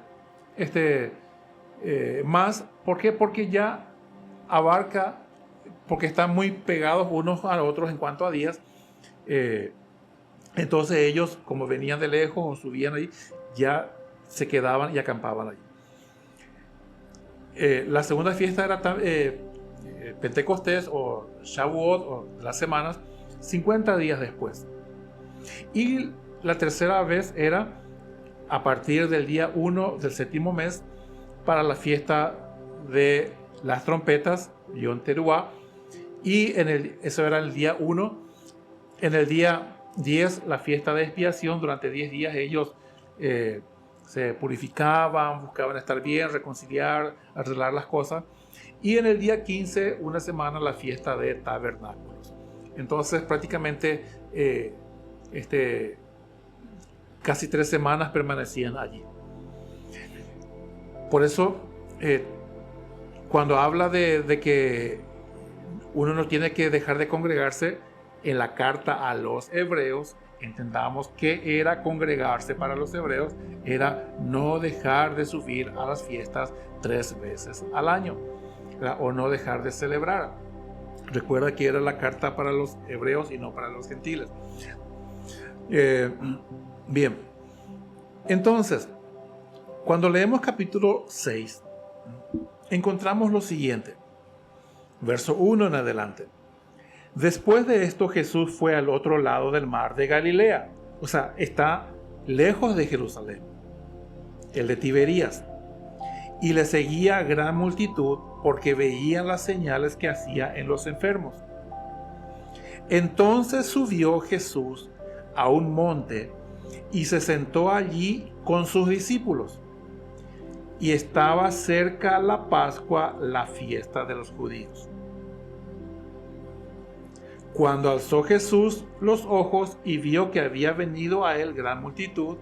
más. ¿Por qué? Porque ya abarca, porque están muy pegados unos a otros en cuanto a días. Entonces ellos, como venían de lejos o subían ahí, ya se quedaban y acampaban allí. La segunda fiesta era Pentecostés o Shavuot, o las semanas, 50 días después. Y la tercera vez era a partir del día 1 del séptimo mes para la fiesta de las trompetas, Yom Teruah, y eso era el día 1. En el día 10 la fiesta de expiación. Durante 10 días ellos se purificaban, buscaban estar bien, reconciliar, arreglar las cosas. Y en el día 15, una semana, la fiesta de tabernáculos. Entonces prácticamente casi 3 semanas permanecían allí. Por eso cuando habla de que uno no tiene que dejar de congregarse, en la carta a los hebreos, entendamos que era congregarse para los hebreos, era no dejar de subir a las fiestas 3 veces al año, ¿verdad? O no dejar de celebrar. Recuerda que era la carta para los hebreos y no para los gentiles. Bien, entonces, cuando leemos capítulo 6, encontramos lo siguiente, verso 1 en adelante. Después de esto, Jesús fue al otro lado del mar de Galilea. O sea, está lejos de Jerusalén, el de Tiberías. Y le seguía gran multitud porque veían las señales que hacía en los enfermos. Entonces subió Jesús a un monte y se sentó allí con sus discípulos. Y estaba cerca la Pascua, la fiesta de los judíos. Cuando alzó Jesús los ojos y vio que había venido a él gran multitud,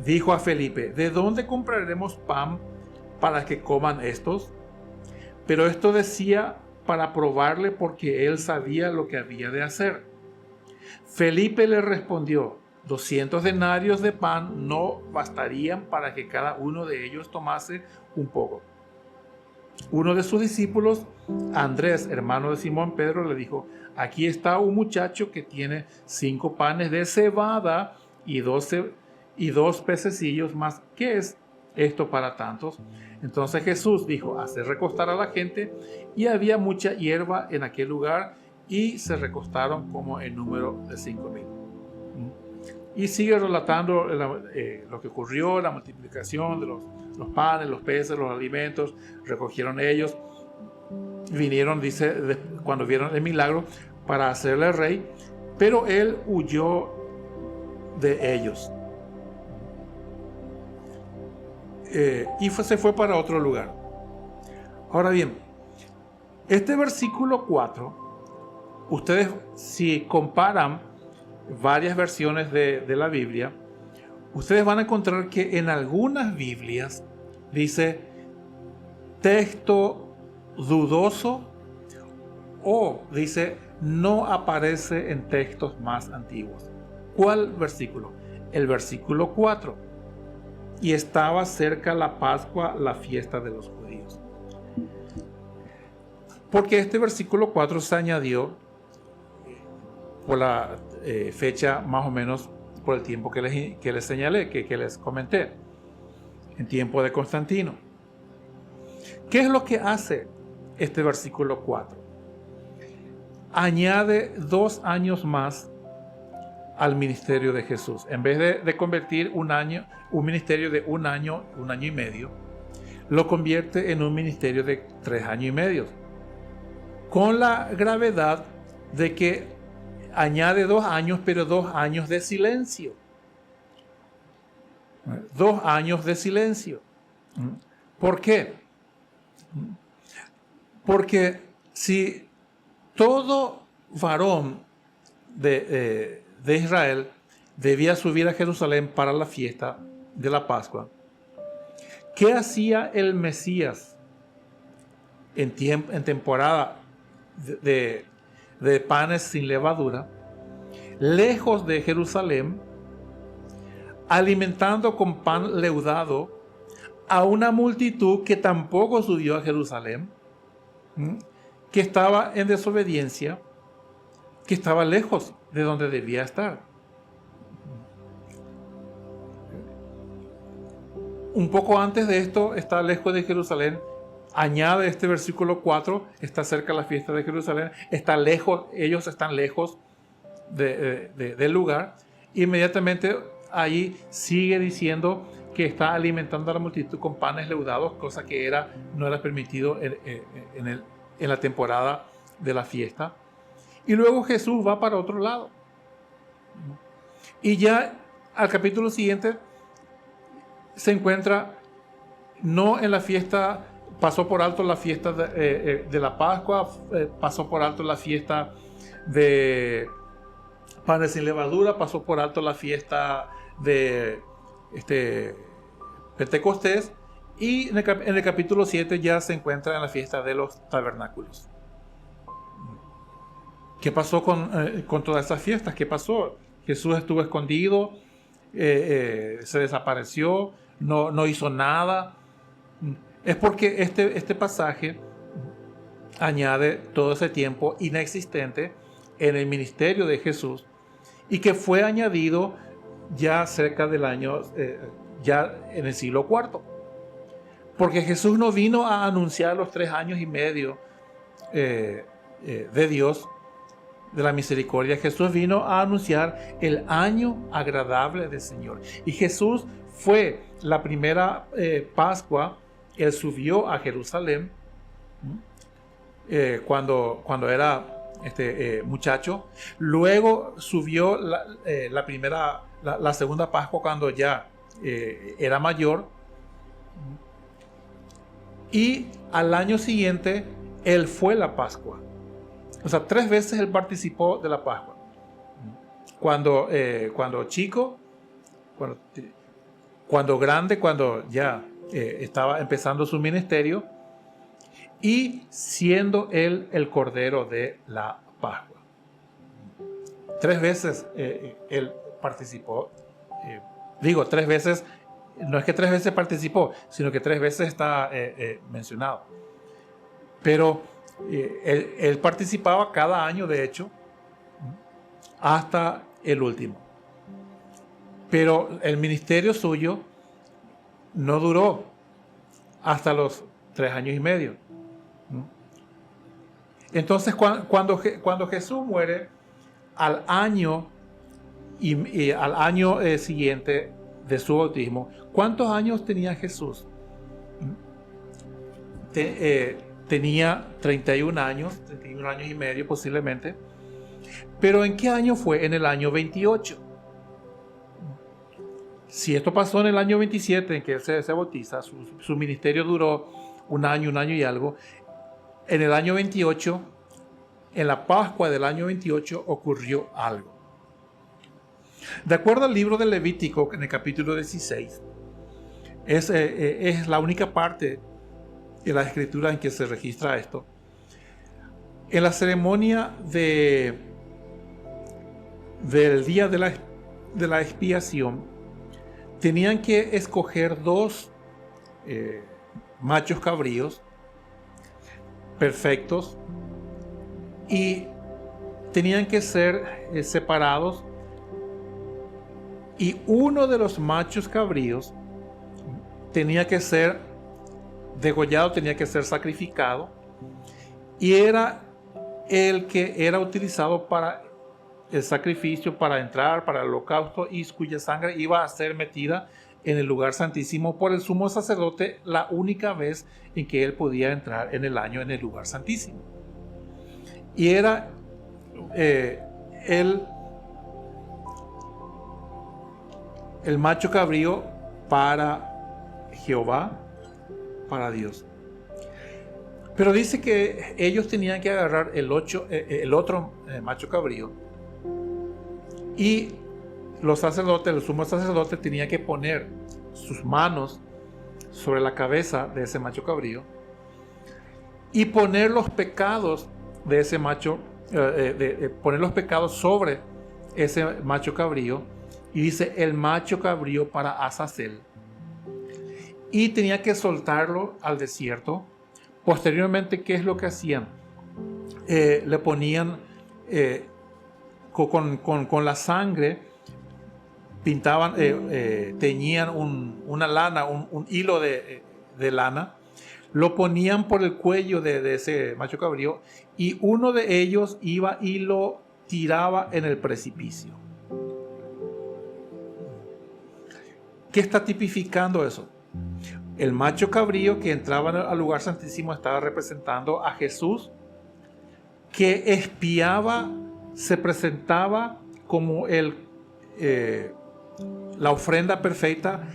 dijo a Felipe: ¿de dónde compraremos pan para que coman estos? Pero esto decía para probarle, porque él sabía lo que había de hacer. Felipe le respondió: 200 denarios de pan no bastarían para que cada uno de ellos tomase un poco. Uno de sus discípulos, Andrés, hermano de Simón Pedro, le dijo: aquí está un muchacho que tiene 5 panes de cebada y 2 pececillos más. ¿Qué es esto para tantos? Entonces Jesús dijo: haced recostar a la gente. Y había mucha hierba en aquel lugar, y se recostaron como en número de 5,000. Y sigue relatando lo que ocurrió, la multiplicación de los panes, los peces, los alimentos. Recogieron ellos, vinieron, dice, cuando vieron el milagro, para hacerle rey, pero él huyó de ellos. Y se fue para otro lugar. Ahora bien, este versículo 4, ustedes si comparan varias versiones de la Biblia, ustedes van a encontrar que en algunas Biblias dice texto dudoso, o dice no aparece en textos más antiguos. ¿Cuál versículo? El versículo 4. Y estaba cerca la Pascua, la fiesta de los judíos. Porque este versículo 4 se añadió por la fecha más o menos por el tiempo que les señalé, que les comenté, en tiempo de Constantino. ¿Qué es lo que hace este versículo 4? Añade 2 años más al ministerio de Jesús. En vez de convertir un ministerio de un año y medio, lo convierte en un ministerio de 3 años y medio. Con la gravedad de que añade 2 años, pero 2 años de silencio. 2 años de silencio. ¿Por qué? Porque si todo varón de Israel debía subir a Jerusalén para la fiesta de la Pascua, ¿qué hacía el Mesías en temporada de panes sin levadura, lejos de Jerusalén, alimentando con pan leudado a una multitud que tampoco subió a Jerusalén, que estaba en desobediencia, que estaba lejos de donde debía estar. Un poco antes de esto, está lejos de Jerusalén. Añade este versículo 4, está cerca de la fiesta de Jerusalén, está lejos, ellos están lejos del lugar. Inmediatamente ahí sigue diciendo que está alimentando a la multitud con panes leudados, cosa que no era permitido en la temporada de la fiesta. Y luego Jesús va para otro lado. Y ya al capítulo siguiente se encuentra no en la fiesta, pasó por alto la fiesta de la Pascua, pasó por alto la fiesta de panes sin levadura, pasó por alto la fiesta de Pentecostés, y en el capítulo 7 ya se encuentra en la fiesta de los tabernáculos. ¿Qué pasó con todas esas fiestas? ¿Qué pasó? Jesús estuvo escondido, se desapareció, no hizo nada. Es porque este pasaje añade todo ese tiempo inexistente en el ministerio de Jesús, y que fue añadido ya cerca del año, ya en el siglo IV. Porque Jesús no vino a anunciar los 3 años y medio de Dios, de la misericordia. Jesús vino a anunciar el año agradable del Señor. Y Jesús fue la primera Pascua. Él subió a Jerusalén cuando era muchacho. Luego subió la segunda Pascua cuando ya era mayor. Y al año siguiente él fue la Pascua. O sea, 3 veces él participó de la Pascua. Cuando chico, cuando grande, cuando ya estaba empezando su ministerio, y siendo él el Cordero de la Pascua. 3 veces él participó. 3 veces, no es que 3 veces participó, sino que 3 veces está mencionado. Pero él participaba cada año, de hecho, hasta el último. Pero el ministerio suyo no duró hasta los 3 años y medio. Entonces, cuando Jesús muere, al año siguiente de su bautismo, ¿cuántos años tenía Jesús? Tenía 31 años y medio posiblemente. Pero ¿en qué año fue? En el año 28. Si esto pasó en el año 27, en que él se bautiza, su ministerio duró un año y algo. En el año 28, en la Pascua del año 28, ocurrió algo. De acuerdo al libro de Levítico, en el capítulo 16, es la única parte de la escritura en que se registra esto. En la ceremonia del día de la expiación, tenían que escoger 2 machos cabríos perfectos, y tenían que ser separados, y uno de los machos cabríos tenía que ser degollado, tenía que ser sacrificado, y era el que era utilizado para el sacrificio, para entrar, para el holocausto, y cuya sangre iba a ser metida en el lugar santísimo por el sumo sacerdote, la única vez en que él podía entrar en el año en el lugar santísimo. Y era el macho cabrío para Jehová, para Dios. Pero dice que ellos tenían que agarrar el otro macho cabrío, y los sacerdotes, el sumo sacerdote, tenía que poner sus manos sobre la cabeza de ese macho cabrío y poner los pecados de ese macho, poner los pecados sobre ese macho cabrío. Y dice el macho cabrío para Azazel. y tenía que soltarlo al desierto. Posteriormente, ¿qué es lo que hacían? Le ponían con la sangre, pintaban, teñían una lana, un hilo de lana, lo ponían por el cuello de ese macho cabrío, y uno de ellos iba y lo tiraba en el precipicio. ¿Qué está tipificando eso? El macho cabrío que entraba al lugar santísimo estaba representando a Jesús, que expiaba, se presentaba como la ofrenda perfecta,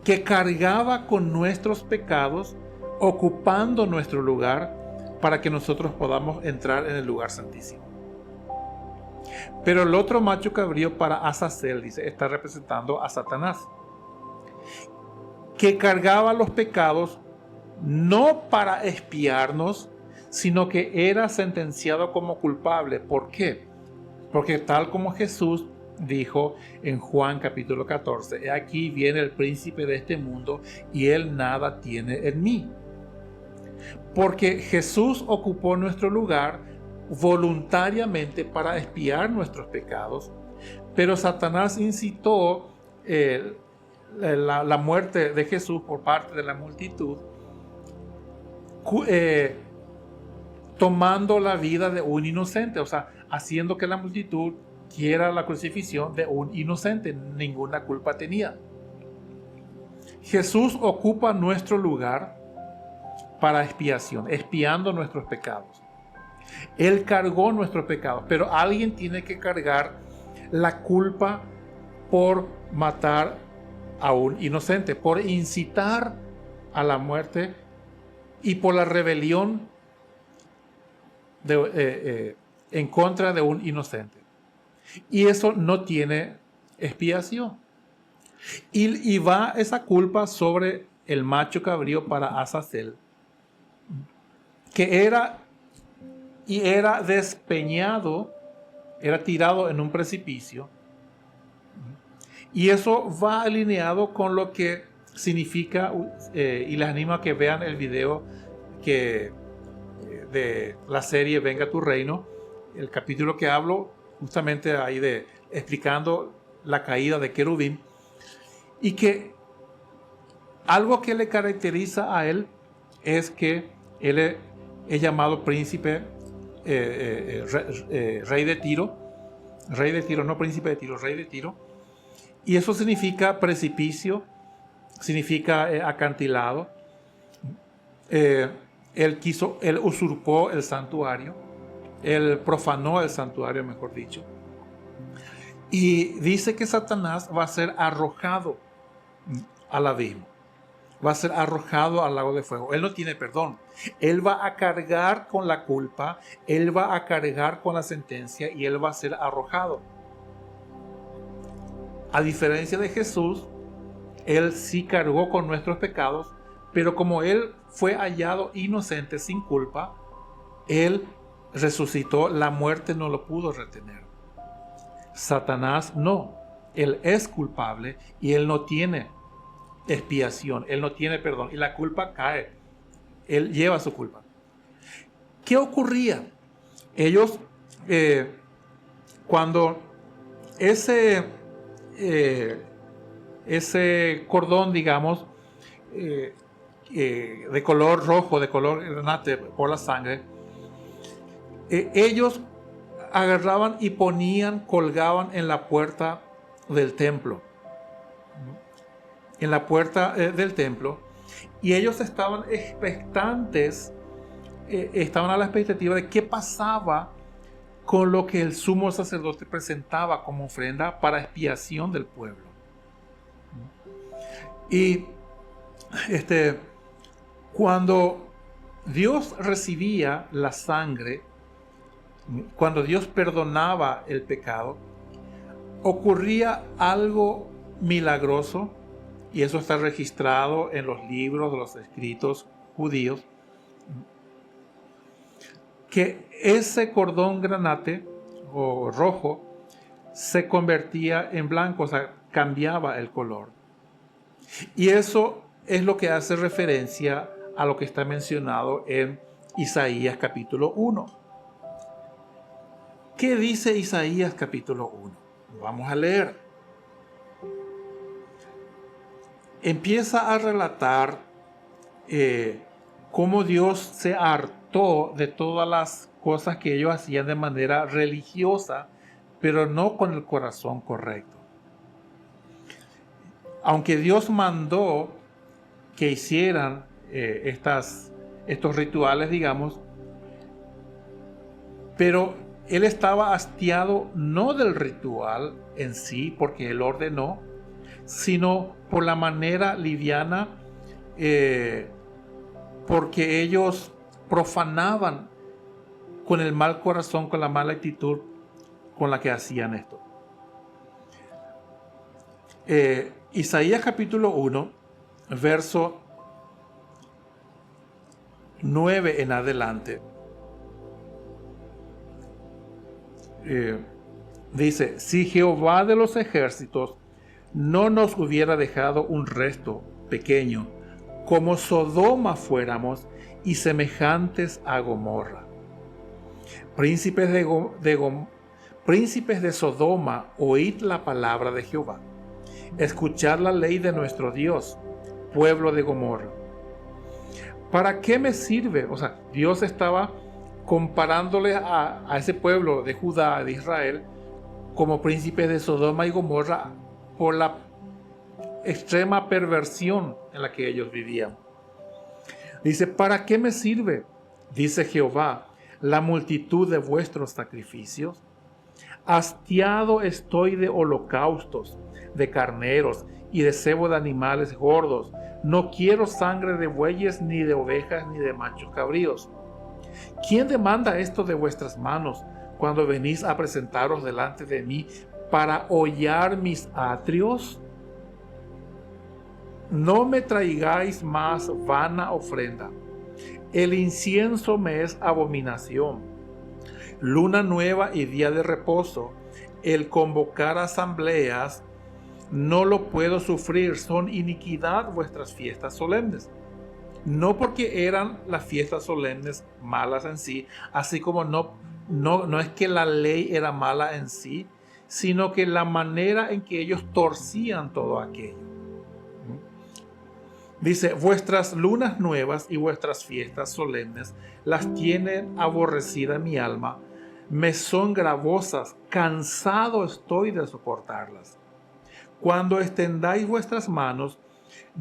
que cargaba con nuestros pecados, ocupando nuestro lugar para que nosotros podamos entrar en el lugar santísimo. Pero el otro macho cabrío para Azazel, dice, está representando a Satanás, que cargaba los pecados no para expiarnos, sino que era sentenciado como culpable. ¿Por qué? Porque tal como Jesús dijo en Juan capítulo 14, aquí viene el príncipe de este mundo y él nada tiene en mí. Porque Jesús ocupó nuestro lugar voluntariamente para expiar nuestros pecados, pero Satanás incitó la muerte de Jesús por parte de la multitud, tomando la vida de un inocente, o sea, haciendo que la multitud quiera la crucifixión de un inocente, ninguna culpa tenía. Jesús ocupa nuestro lugar para expiación, expiando nuestros pecados. Él cargó nuestros pecados, pero alguien tiene que cargar la culpa por matar a un inocente, por incitar a la muerte y por la rebelión en contra de un inocente. Y eso no tiene expiación. Y va esa culpa sobre el macho cabrío para Azazel, que era despeñado, era tirado en un precipicio. Y eso va alineado con lo que significa, y les animo a que vean el video de la serie Venga tu Reino, el capítulo que hablo justamente ahí explicando la caída de querubín, y que algo que le caracteriza a él es que él es llamado príncipe, rey de Tiro, no príncipe de Tiro, rey de Tiro, y eso significa precipicio, significa acantilado. Él usurpó el santuario, él profanó el santuario, mejor dicho, y dice que Satanás va a ser arrojado al abismo, va a ser arrojado al lago de fuego. Él no tiene perdón. Él va a cargar con la culpa, él va a cargar con la sentencia y él va a ser arrojado. A diferencia de Jesús, él sí cargó con nuestros pecados, pero como él fue hallado inocente, sin culpa, él resucitó, la muerte no lo pudo retener. Satanás no, él es culpable y él no tiene expiación, él no tiene perdón y la culpa cae, él lleva su culpa. ¿Qué ocurría? Ellos, cuando ese cordón, digamos, de color rojo, de color granate por la sangre, ellos agarraban y colgaban en la puerta del templo. En la puerta del templo. Y ellos estaban expectantes, estaban a la expectativa de qué pasaba con lo que el sumo sacerdote presentaba como ofrenda para expiación del pueblo. Y cuando Dios recibía la sangre, cuando Dios perdonaba el pecado, ocurría algo milagroso, y eso está registrado en los libros de los escritos judíos, que ese cordón granate o rojo se convertía en blanco, o sea, cambiaba el color. Y eso es lo que hace referencia a lo que está mencionado en Isaías capítulo 1. ¿Qué dice Isaías capítulo 1? Vamos a leer. Empieza a relatar cómo Dios se hartó de todas las cosas que ellos hacían de manera religiosa, pero no con el corazón correcto. Aunque Dios mandó que hicieran estos rituales, digamos, pero Él estaba hastiado no del ritual en sí, porque Él ordenó, sino por la manera liviana, porque ellos profanaban con el mal corazón, con la mala actitud con la que hacían esto. Isaías capítulo 1, verso 9 en adelante, dice: si Jehová de los ejércitos no nos hubiera dejado un resto pequeño, como Sodoma fuéramos y semejantes a Gomorra. Príncipes de Sodoma, oíd la palabra de Jehová. Escuchad la ley de nuestro Dios, pueblo de Gomorra. ¿Para qué me sirve? O sea, Dios estaba comparándole a ese pueblo de Judá, de Israel, como príncipes de Sodoma y Gomorra por la extrema perversión en la que ellos vivían. Dice: ¿para qué me sirve? Dice Jehová, la multitud de vuestros sacrificios. Hastiado estoy de holocaustos, de carneros y de cebo de animales gordos. No quiero sangre de bueyes, ni de ovejas, ni de machos cabríos. ¿Quién demanda esto de vuestras manos cuando venís a presentaros delante de mí para hollar mis atrios? No me traigáis más vana ofrenda. El incienso me es abominación. Luna nueva y día de reposo, el convocar asambleas, no lo puedo sufrir. Son iniquidad vuestras fiestas solemnes. No porque eran las fiestas solemnes malas en sí, así como no es que la ley era mala en sí, sino que la manera en que ellos torcían todo aquello. Dice: vuestras lunas nuevas y vuestras fiestas solemnes las tiene aborrecida mi alma, me son gravosas, cansado estoy de soportarlas. Cuando extendáis vuestras manos,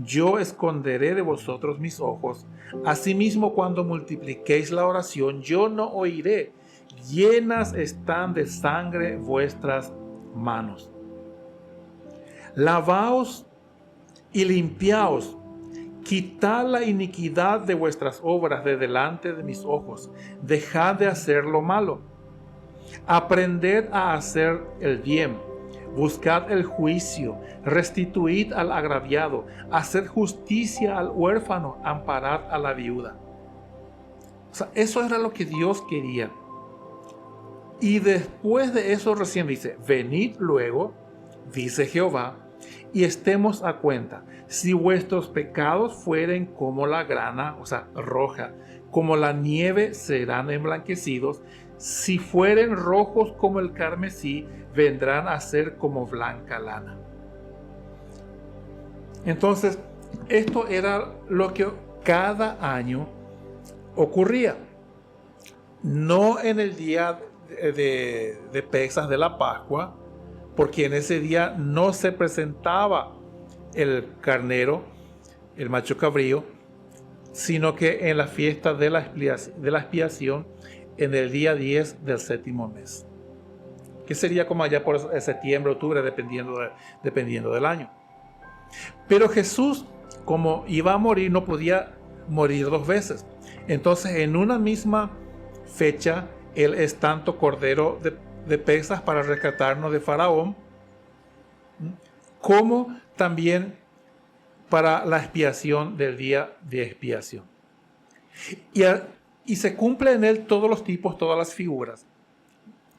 yo esconderé de vosotros mis ojos. Asimismo, cuando multipliquéis la oración, yo no oiré. Llenas están de sangre vuestras manos. Lavaos y limpiaos. Quitad la iniquidad de vuestras obras de delante de mis ojos. Dejad de hacer lo malo. Aprended a hacer el bien. Buscad el juicio. Restituid al agraviado. Haced justicia al huérfano. Amparad a la viuda. O sea, eso era lo que Dios quería. Y después de eso recién dice: venid luego, dice Jehová, y estemos a cuenta. Si vuestros pecados fueren como la grana, o sea, roja, como la nieve, serán emblanquecidos. Si fueren rojos como el carmesí, vendrán a ser como blanca lana. Entonces, esto era lo que cada año ocurría. No en el día de Pesaj, de la Pascua, porque en ese día no se presentaba el carnero, el macho cabrío, sino que en la fiesta de la expiación, en el día 10 del séptimo mes, que sería como allá por septiembre, octubre, dependiendo del año. Pero Jesús, como iba a morir, no podía morir dos veces. Entonces, en una misma fecha, Él es tanto cordero de Pesaj para rescatarnos de Faraón, como también para la expiación del día de expiación. Y se cumple en Él todos los tipos, todas las figuras.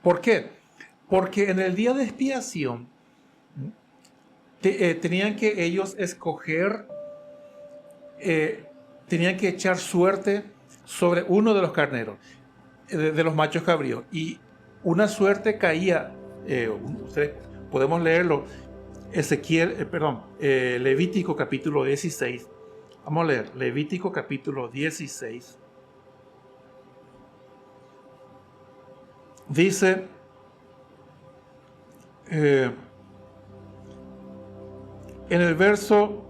¿Por qué? Porque en el día de expiación tenían que ellos escoger tenían que echar suerte sobre uno de los carneros, de los machos cabríos, y una suerte caía, ustedes podemos leerlo, Levítico capítulo 16. Vamos a leer Levítico capítulo 16. Dice, en el verso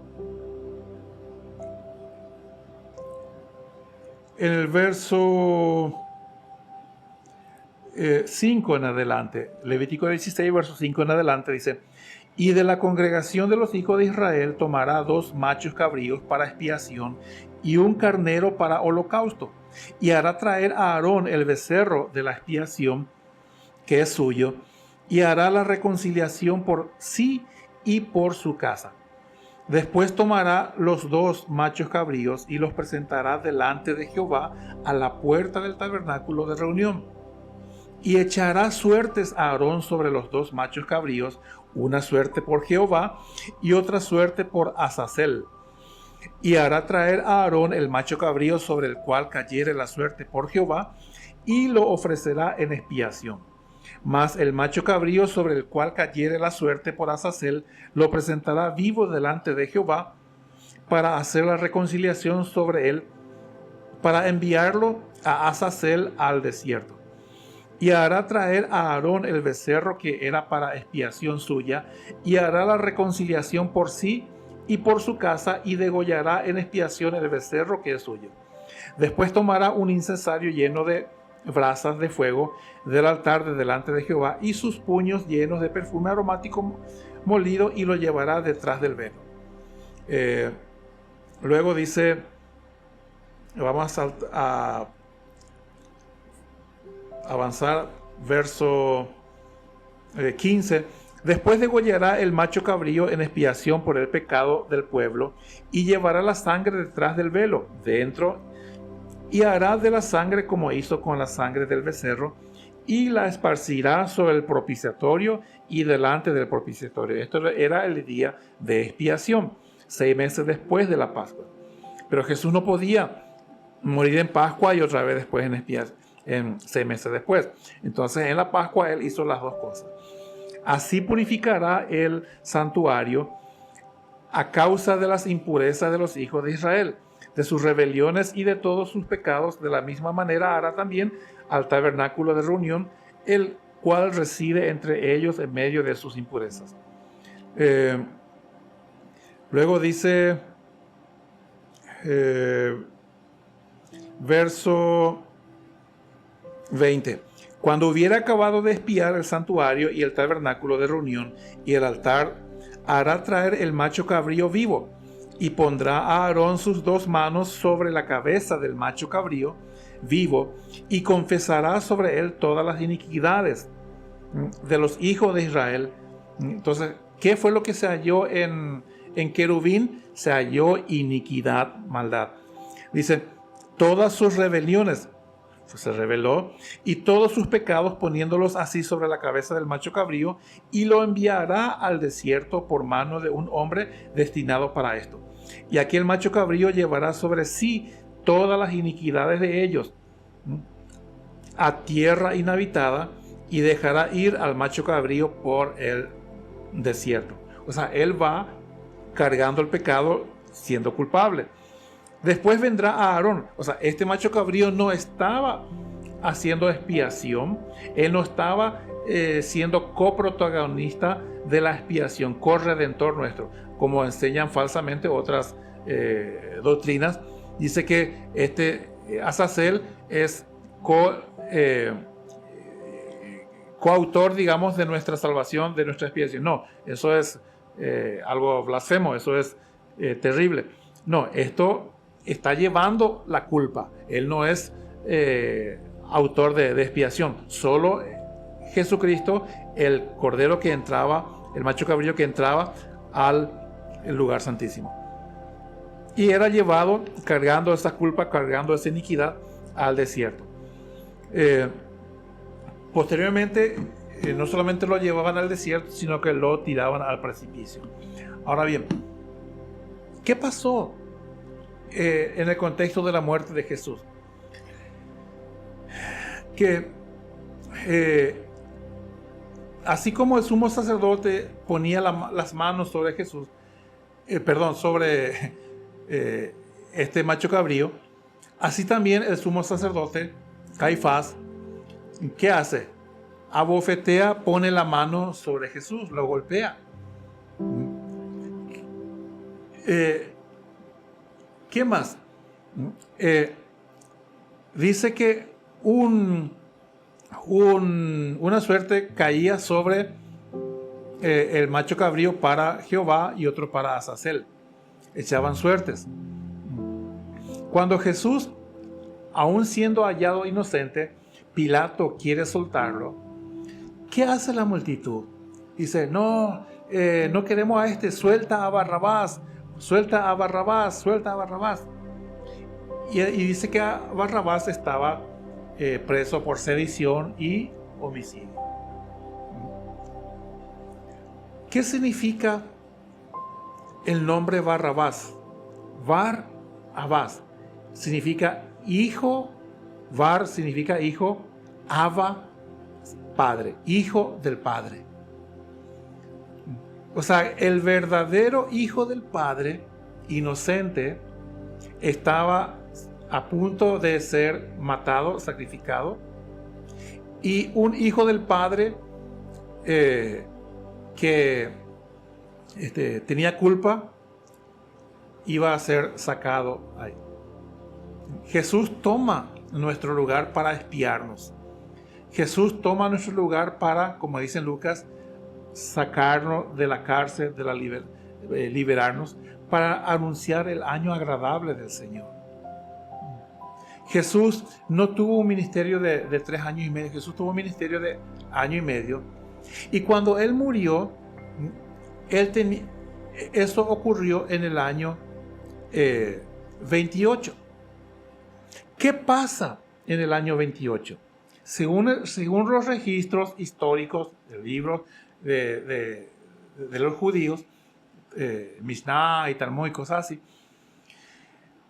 5 en adelante, Levítico 16, verso 5 en adelante, dice: y de la congregación de los hijos de Israel tomará 2 machos cabríos para expiación y un carnero para holocausto, y hará traer a Aarón el becerro de la expiación, que es suyo, y hará la reconciliación por sí y por su casa. Después tomará los 2 machos cabríos y los presentará delante de Jehová a la puerta del tabernáculo de reunión. Y echará suertes a Aarón sobre los 2 machos cabríos, una suerte por Jehová y otra suerte por Azazel. Y hará traer a Aarón el macho cabrío sobre el cual cayere la suerte por Jehová, y lo ofrecerá en expiación. Mas el macho cabrío sobre el cual cayere la suerte por Azazel, lo presentará vivo delante de Jehová, para hacer la reconciliación sobre él, para enviarlo a Azazel al desierto. Y hará traer a Aarón el becerro que era para expiación suya, y hará la reconciliación por sí y por su casa, y degollará en expiación el becerro que es suyo. Después tomará un incensario lleno de brasas de fuego del altar de delante de Jehová, y sus puños llenos de perfume aromático molido, y lo llevará detrás del velo. Luego dice, vamos a avanzar, verso 15. Después degollará el macho cabrío en expiación por el pecado del pueblo, y llevará la sangre detrás del velo, dentro, y hará de la sangre como hizo con la sangre del becerro, y la esparcirá sobre el propiciatorio y delante del propiciatorio. Esto era el día de expiación, 6 meses después de la Pascua. Pero Jesús no podía morir en Pascua y otra vez después en expiación, en 6 meses después. Entonces en la Pascua él hizo las 2 cosas. Así purificará el santuario a causa de las impurezas de los hijos de Israel, de sus rebeliones y de todos sus pecados. De la misma manera hará también al tabernáculo de reunión, el cual reside entre ellos en medio de sus impurezas. Luego dice, verso 20: cuando hubiera acabado de expiar el santuario y el tabernáculo de reunión y el altar, hará traer el macho cabrío vivo, y pondrá a Aarón sus 2 manos sobre la cabeza del macho cabrío vivo, y confesará sobre él todas las iniquidades de los hijos de Israel. Entonces, ¿qué fue lo que se halló en querubín? Se halló iniquidad, maldad. Dice, todas sus rebeliones, se reveló, y todos sus pecados, poniéndolos así sobre la cabeza del macho cabrío, y lo enviará al desierto por mano de un hombre destinado para esto. Y aquel macho cabrío llevará sobre sí todas las iniquidades de ellos a tierra inhabitada, y dejará ir al macho cabrío por el desierto. O sea, él va cargando el pecado siendo culpable. Después vendrá a Aarón. O sea, este macho cabrío no estaba haciendo expiación. Él no estaba siendo coprotagonista de la expiación, corredentor nuestro, como enseñan falsamente otras doctrinas. Dice que este Azazel es coautor, digamos, de nuestra salvación, de nuestra expiación. No, eso es algo blasfemo, eso es terrible. No, esto está llevando la culpa. Él no es autor de expiación. Solo Jesucristo, el cordero que entraba, el macho cabrío que entraba al lugar santísimo. Y era llevado cargando esa culpa, cargando esa iniquidad al desierto. Posteriormente, no solamente lo llevaban al desierto, sino que lo tiraban al precipicio. Ahora bien, ¿qué pasó en el contexto de la muerte de Jesús. Que así como el sumo sacerdote ponía las manos sobre Jesús, sobre este macho cabrío, así también el sumo sacerdote, Caifás, ¿qué hace? Abofetea, pone la mano sobre Jesús, lo golpea. ¿Qué más? Dice que una suerte caía sobre el macho cabrío para Jehová y otro para Azazel. Echaban suertes. Cuando Jesús, aún siendo hallado inocente, Pilato quiere soltarlo, ¿qué hace la multitud? Dice, no queremos a este, suelta a Barrabás, suelta a Barrabás, suelta a Barrabás. Y dice que Barrabás estaba preso por sedición y homicidio. ¿Qué significa el nombre Barrabás? Barrabás significa hijo, Bar significa hijo, Abba, padre, hijo del padre. O sea, el verdadero hijo del padre, inocente, estaba a punto de ser matado, sacrificado, y un hijo del padre que tenía culpa iba a ser sacado ahí. Jesús toma nuestro lugar para expiarnos. Jesús toma nuestro lugar para, como dice Lucas, sacarnos de la cárcel, liberarnos, para anunciar el año agradable del Señor. Jesús no tuvo un ministerio de 3 años y medio, Jesús tuvo un ministerio de 1 año y medio. Y cuando Él murió, eso ocurrió en el año 28. ¿Qué pasa en el año 28? Según los registros históricos del libro de los judíos, Mishnah y Talmud y cosas así,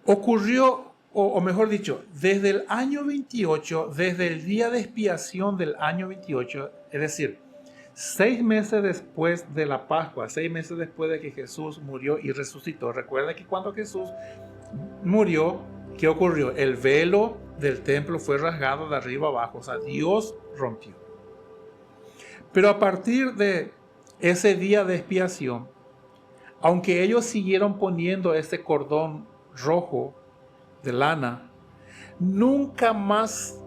ocurrió, o mejor dicho, desde el año 28, desde el día de expiación del año 28, es decir, 6 meses después de la Pascua, 6 meses después de que Jesús murió y resucitó. Recuerda que cuando Jesús murió, ¿qué ocurrió? El velo del templo fue rasgado de arriba abajo, o sea, Dios rompió. Pero a partir de ese día de expiación, aunque ellos siguieron poniendo ese cordón rojo de lana, nunca más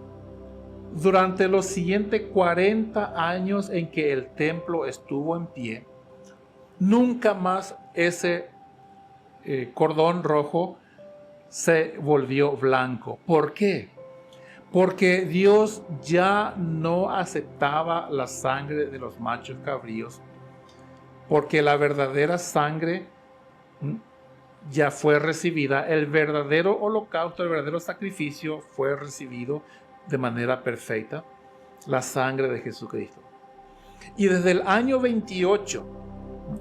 durante los siguientes 40 años en que el templo estuvo en pie, nunca más ese cordón rojo se volvió blanco. ¿Por qué? Porque Dios ya no aceptaba la sangre de los machos cabríos, porque la verdadera sangre ya fue recibida, el verdadero holocausto, el verdadero sacrificio fue recibido de manera perfecta, la sangre de Jesucristo. Y desde el año 28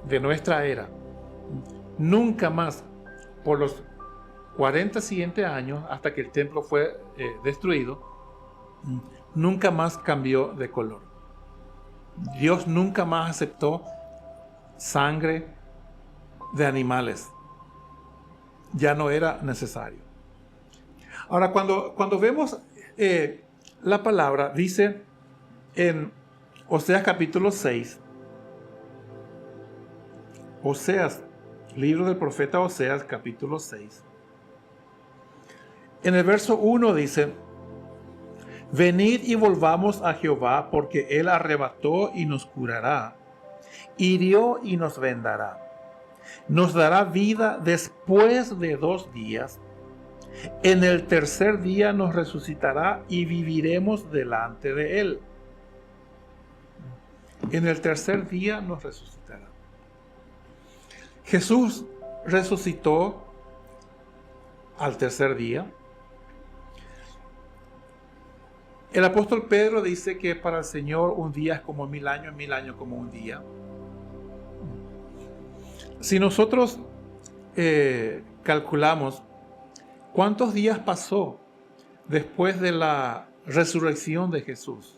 de nuestra era, nunca más, por los 40 siguientes años, hasta que el templo fue destruido, nunca más cambió de color. Dios nunca más aceptó sangre de animales. Ya no era necesario. Ahora, cuando vemos la palabra, dice en Oseas capítulo 6, Oseas, libro del profeta Oseas capítulo 6, en el verso 1 dice: venid y volvamos a Jehová, porque Él arrebató y nos curará, hirió y nos vendará, nos dará vida después de 2 días. En el tercer día nos resucitará y viviremos delante de Él. En el tercer día nos resucitará. Jesús resucitó al tercer día. El apóstol Pedro dice que para el Señor un día es como 1000 años, 1000 años como un día. Si nosotros calculamos ¿Cuántos días pasó después de la resurrección de Jesús?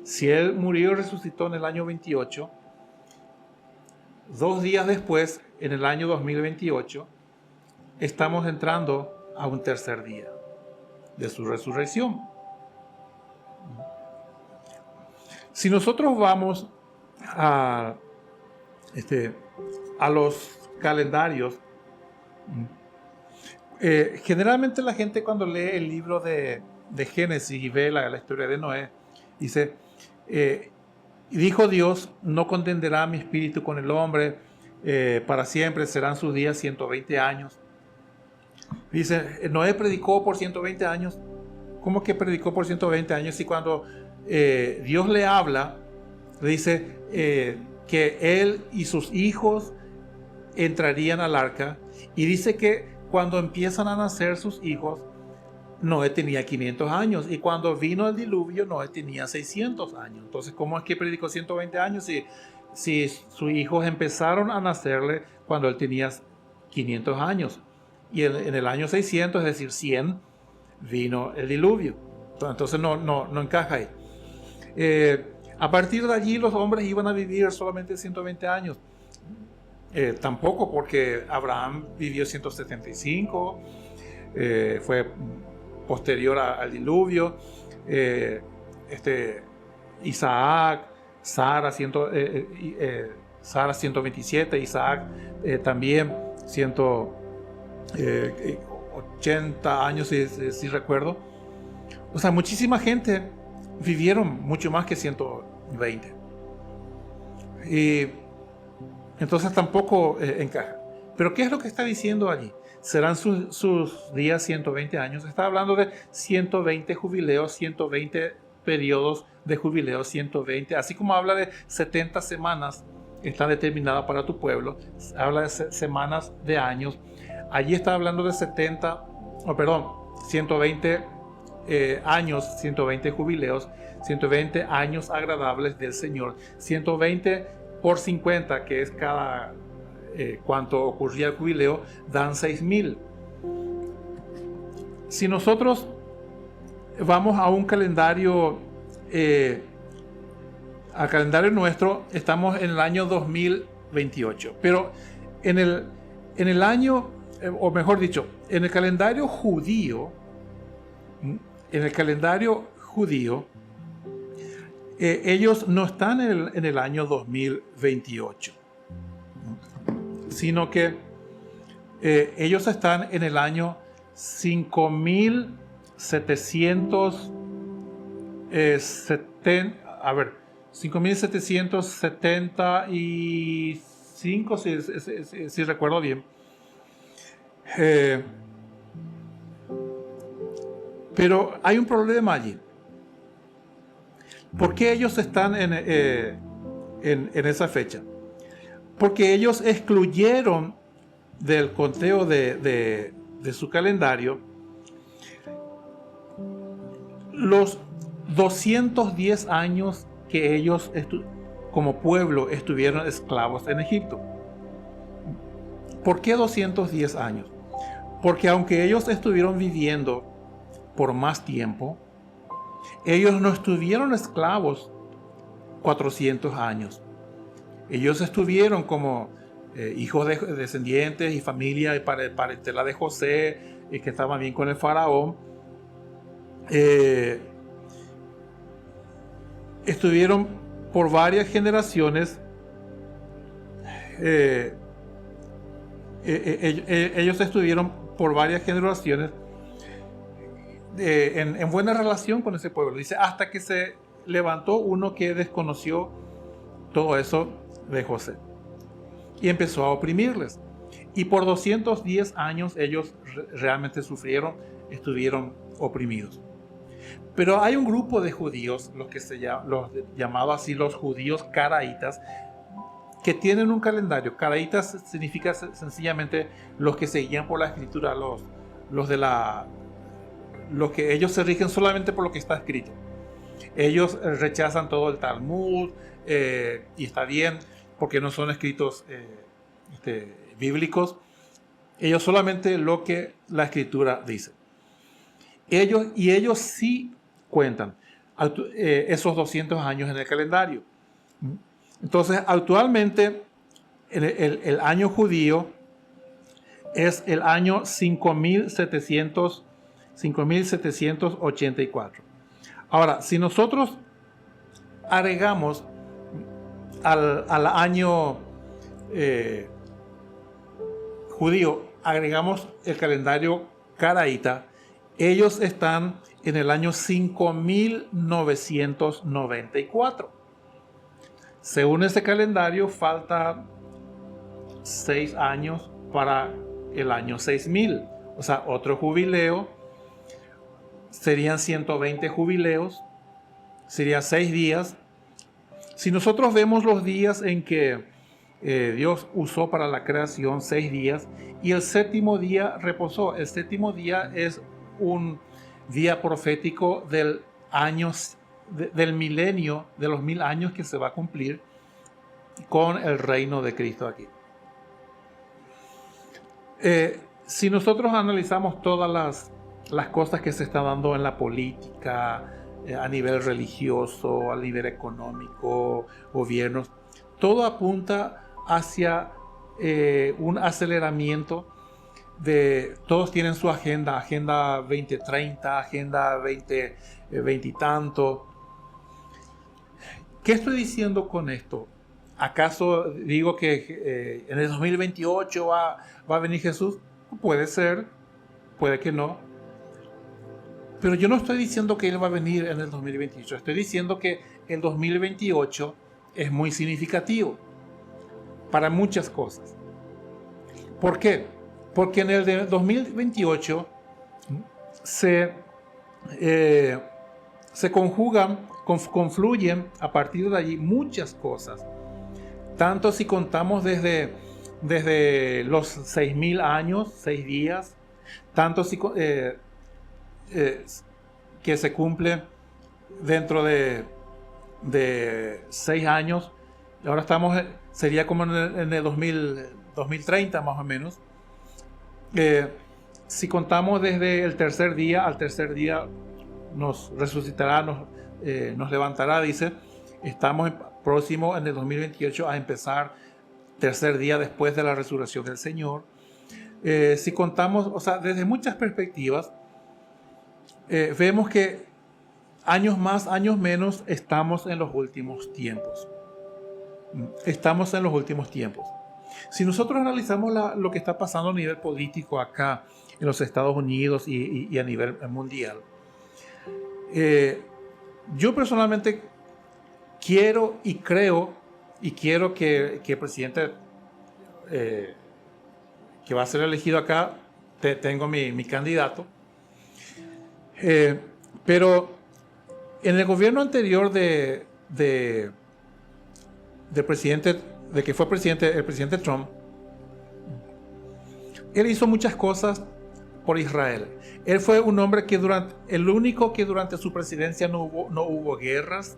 Si Él murió y resucitó en el año 28, 2 días después, en el año 2028, estamos entrando a un tercer día de su resurrección. Si nosotros vamos a los calendarios, generalmente la gente cuando lee el libro de Génesis y ve la historia de Noé, dice, dijo Dios, no contenderá mi espíritu con el hombre para siempre, serán sus días 120 años. Dice, Noé predicó por 120 años. ¿Cómo que predicó por 120 años? Y cuando Dios le habla, le dice que él y sus hijos entrarían al arca, y dice que cuando empiezan a nacer sus hijos, Noé tenía 500 años, y cuando vino el diluvio, Noé tenía 600 años. Entonces, ¿cómo es que predicó 120 años si sus hijos empezaron a nacerle cuando él tenía 500 años? Y en el año 600, es decir, 100, vino el diluvio. Entonces no encaja ahí. A partir de allí los hombres iban a vivir solamente 120 años. Tampoco, porque Abraham vivió 175, fue posterior al diluvio. Isaac, Sara 127, Isaac también 180 años, si recuerdo. O sea, muchísima gente vivieron mucho más que 120. Y entonces tampoco encaja. Pero ¿qué es lo que está diciendo allí? Serán sus días 120 años. Está hablando de 120 jubileos, 120 periodos de jubileo, 120. Así como habla de 70 semanas, está determinada para tu pueblo. Habla de semanas de años. Allí está hablando de 120 años, 120 jubileos, 120 años agradables del Señor. 120 por 50, que es cada cuanto ocurría el jubileo, dan 6,000. Si nosotros vamos a un calendario, al calendario nuestro, estamos en el año 2028, pero en el año, o mejor dicho, en el calendario judío, ellos no están en el año 2028, sino que ellos están en el año 5,775, si recuerdo bien. Pero hay un problema allí. ¿Por qué ellos están en esa fecha? Porque ellos excluyeron del conteo de su calendario los 210 años que ellos como pueblo estuvieron esclavos en Egipto. ¿Por qué 210 años? Porque aunque ellos estuvieron viviendo por más tiempo, ellos no estuvieron esclavos 400 años. Ellos estuvieron como hijos de descendientes y familia y parentela de José, que estaban bien con el faraón. Estuvieron por varias generaciones. Ellos estuvieron por varias generaciones en buena relación con ese pueblo. Dice, hasta que se levantó uno que desconoció todo eso de José y empezó a oprimirles. Y por 210 años ellos realmente sufrieron, estuvieron oprimidos. Pero hay un grupo de judíos, los llamados así los judíos caraítas, que tienen un calendario. Caraítas significa sencillamente los que se guían por la escritura, los que ellos se rigen solamente por lo que está escrito. Ellos rechazan todo el Talmud, y está bien, porque no son escritos bíblicos. Ellos solamente lo que la Escritura dice. Ellos sí cuentan esos 200 años en el calendario. Entonces, actualmente, el año judío es el año 5784. Ahora, si nosotros agregamos al año judío, agregamos el calendario caraíta, ellos están en el año 5994. Según este calendario, falta 6 años para el año 6000. O sea, otro jubileo. Serían 120 jubileos. Serían 6 días. Si nosotros vemos los días en que Dios usó para la creación, 6 días, y el séptimo día reposó. El séptimo día es un día profético del año, del milenio, de los 1000 años que se va a cumplir con el reino de Cristo aquí. Si nosotros analizamos todas las cosas que se están dando en la política, a nivel religioso, a nivel económico, gobiernos, todo apunta hacia un aceleramiento de, todos tienen su agenda 2030, agenda 2020 y tanto. ¿Qué estoy diciendo con esto? ¿Acaso digo que en el 2028 va a venir Jesús? Puede ser, puede que no. Pero yo no estoy diciendo que Él va a venir en el 2028. Estoy diciendo que el 2028 es muy significativo para muchas cosas. ¿Por qué? Porque en el 2028 se conjugan, confluyen a partir de allí muchas cosas. Tanto si contamos desde los 6000 años, 6 días, tanto si que se cumple dentro de 6 años. Ahora sería como en el 2030 más o menos. Si contamos desde el tercer día, al tercer día nos resucitará, nos levantará, dice. Estamos próximos en el 2028 a empezar tercer día después de la resurrección del Señor. Si contamos, o sea, desde muchas perspectivas, vemos que años más, años menos, estamos en los últimos tiempos. Estamos en los últimos tiempos. Si nosotros analizamos lo que está pasando a nivel político acá en los Estados Unidos y a nivel mundial, yo personalmente quiero y creo y quiero que el presidente que va a ser elegido acá, tengo mi candidato, pero en el gobierno anterior del presidente, de que fue el presidente Trump, él hizo muchas cosas por Israel. Él fue un hombre el único que durante su presidencia no hubo guerras.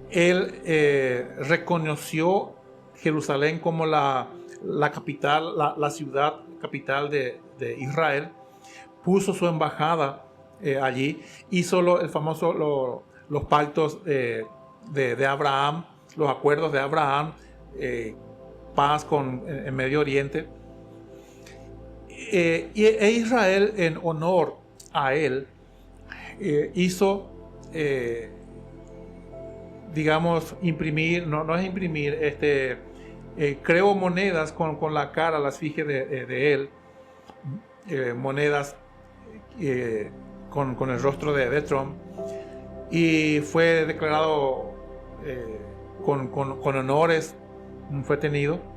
Él reconoció Jerusalén como la capital, la ciudad capital de Israel. Puso su embajada allí. Hizo los pactos de Abraham, los acuerdos de Abraham, paz en Medio Oriente. E Israel, en honor a él, hizo, digamos, imprimir, no es imprimir, creó monedas con la cara, las efigie de él, monedas con el rostro de Trump, y fue declarado con honores, fue tenido.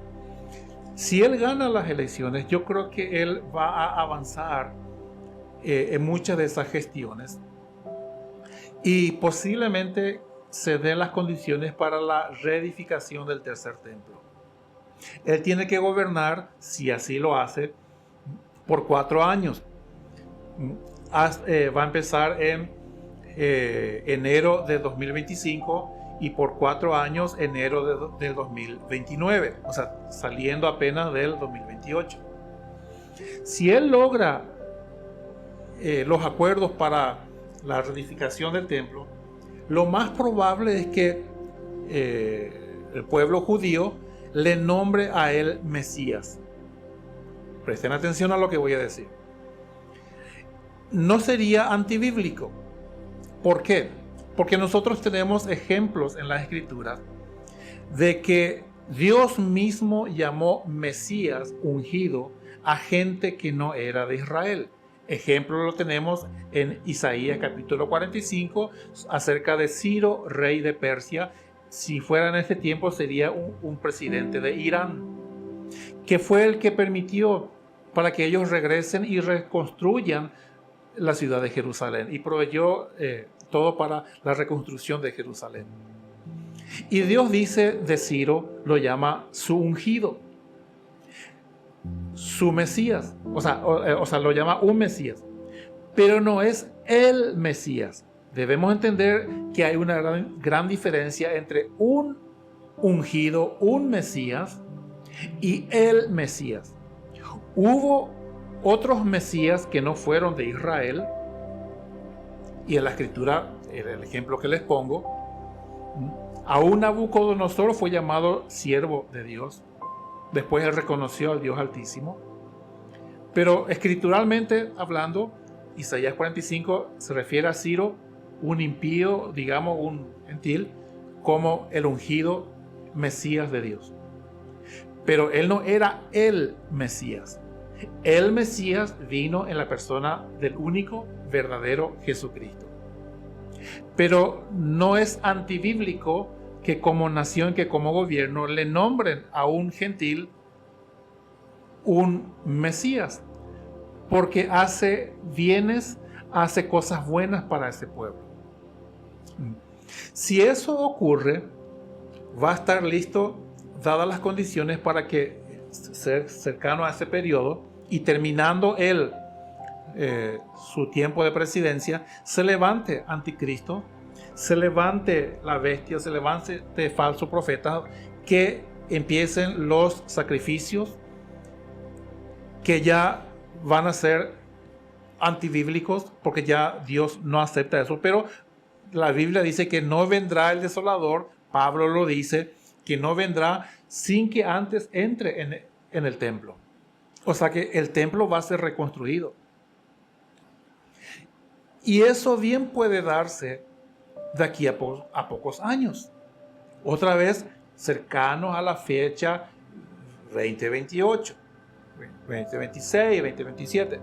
Si él gana las elecciones, yo creo que él va a avanzar en muchas de esas gestiones y posiblemente se den las condiciones para la reedificación del tercer templo. Él tiene que gobernar, si así lo hace, por 4 años. Va a empezar en enero de 2025 y por 4 años, enero del 2029, o sea, saliendo apenas del 2028. Si él logra los acuerdos para la reedificación del templo, lo más probable es que el pueblo judío le nombre a él Mesías. Presten atención a lo que voy a decir. No sería antibíblico. ¿Por qué? Porque nosotros tenemos ejemplos en las Escrituras de que Dios mismo llamó Mesías, ungido, a gente que no era de Israel. Ejemplo lo tenemos en Isaías capítulo 45 acerca de Ciro, rey de Persia. Si fuera en este tiempo sería un presidente de Irán, que fue el que permitió para que ellos regresen y reconstruyan la ciudad de Jerusalén y proveyó todo para la reconstrucción de Jerusalén. Y Dios dice de Ciro, lo llama su ungido, su Mesías, o sea, lo llama un Mesías, pero no es el Mesías. Debemos entender que hay una gran diferencia entre un ungido, un Mesías, y el Mesías. Hubo otros Mesías que no fueron de Israel, y en la Escritura, el ejemplo que les pongo, aún Nabucodonosor fue llamado siervo de Dios. Después él reconoció al Dios Altísimo. Pero escrituralmente hablando, Isaías 45 se refiere a Ciro, un impío, digamos un gentil, como el ungido Mesías de Dios. Pero él no era el Mesías. El Mesías vino en la persona del único verdadero Jesucristo. Pero no es antibíblico que como nación, que como gobierno le nombren a un gentil un Mesías, porque hace bienes, hace cosas buenas para ese pueblo. Si eso ocurre, va a estar listo, dadas las condiciones, para que cercano a ese periodo y terminando él su tiempo de presidencia, se levante anticristo, se levante la bestia, se levante falso profeta, que empiecen los sacrificios que ya van a ser antibíblicos, porque ya Dios no acepta eso. Pero la Biblia dice que no vendrá el desolador. Pablo lo dice, que no vendrá sin que antes entre en el templo. O sea que el templo va a ser reconstruido. Y eso bien puede darse de aquí a pocos años. Otra vez cercanos a la fecha 2028, 2026, 2027.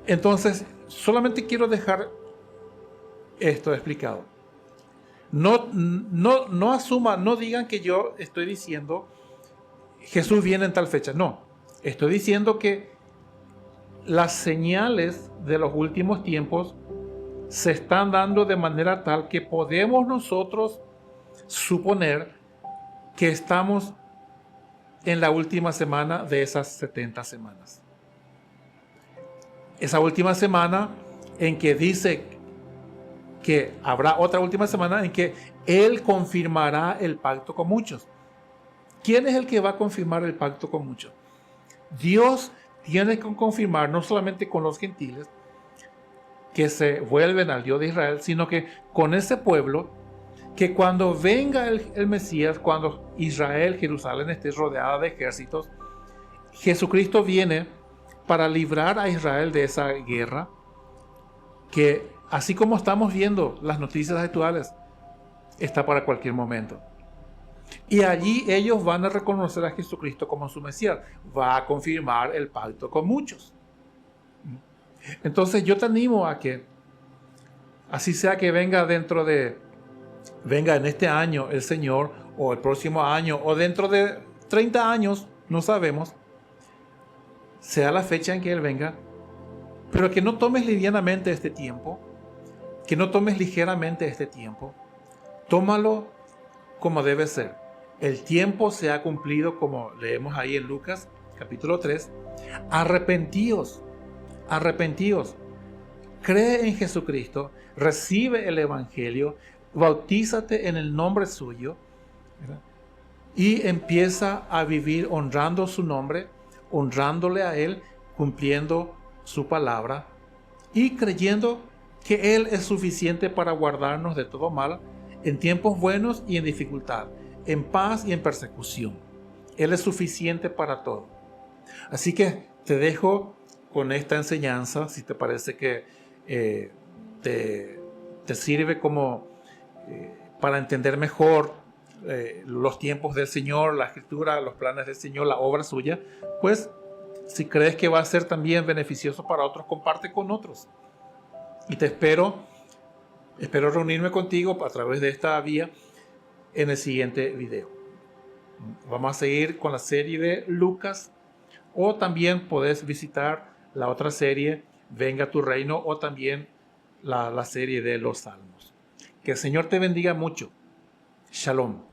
Entonces, solamente quiero dejar esto explicado. No asuman, no digan que yo estoy diciendo Jesús viene en tal fecha. No, estoy diciendo que las señales de los últimos tiempos se están dando de manera tal que podemos nosotros suponer que estamos en la última semana de esas 70 semanas. Esa última semana en que dice que habrá otra última semana en que Él confirmará el pacto con muchos. ¿Quién es el que va a confirmar el pacto con muchos? Dios tiene que confirmar no solamente con los gentiles que se vuelven al Dios de Israel, sino que con ese pueblo que cuando venga el Mesías, cuando Israel, Jerusalén esté rodeada de ejércitos, Jesucristo viene para librar a Israel de esa guerra que, así como estamos viendo las noticias actuales, está para cualquier momento. Y allí ellos van a reconocer a Jesucristo como su Mesías. Va a confirmar el pacto con muchos. Entonces yo te animo a que, así sea que venga en este año el Señor, o el próximo año, o dentro de 30 años, no sabemos, sea la fecha en que Él venga, pero que no tomes livianamente este tiempo, que no tomes ligeramente este tiempo. Tómalo como debe ser. El tiempo se ha cumplido, como leemos ahí en Lucas capítulo 3. Arrepentíos. cree en Jesucristo, recibe el Evangelio, bautízate en el nombre suyo, ¿verdad? Y empieza a vivir honrando su nombre, honrándole a Él, cumpliendo su palabra y creyendo que Él es suficiente para guardarnos de todo mal, en tiempos buenos y en dificultad, en paz y en persecución. Él es suficiente para todo. Así que te dejo con esta enseñanza, si te parece que te sirve como para entender mejor los tiempos del Señor, la Escritura, los planes del Señor, la obra suya, pues si crees que va a ser también beneficioso para otros, comparte con otros. Y te espero reunirme contigo a través de esta vía en el siguiente video. Vamos a seguir con la serie de Lucas, o también podés visitar la otra serie, Venga tu Reino, o también la serie de los Salmos. Que el Señor te bendiga mucho. Shalom.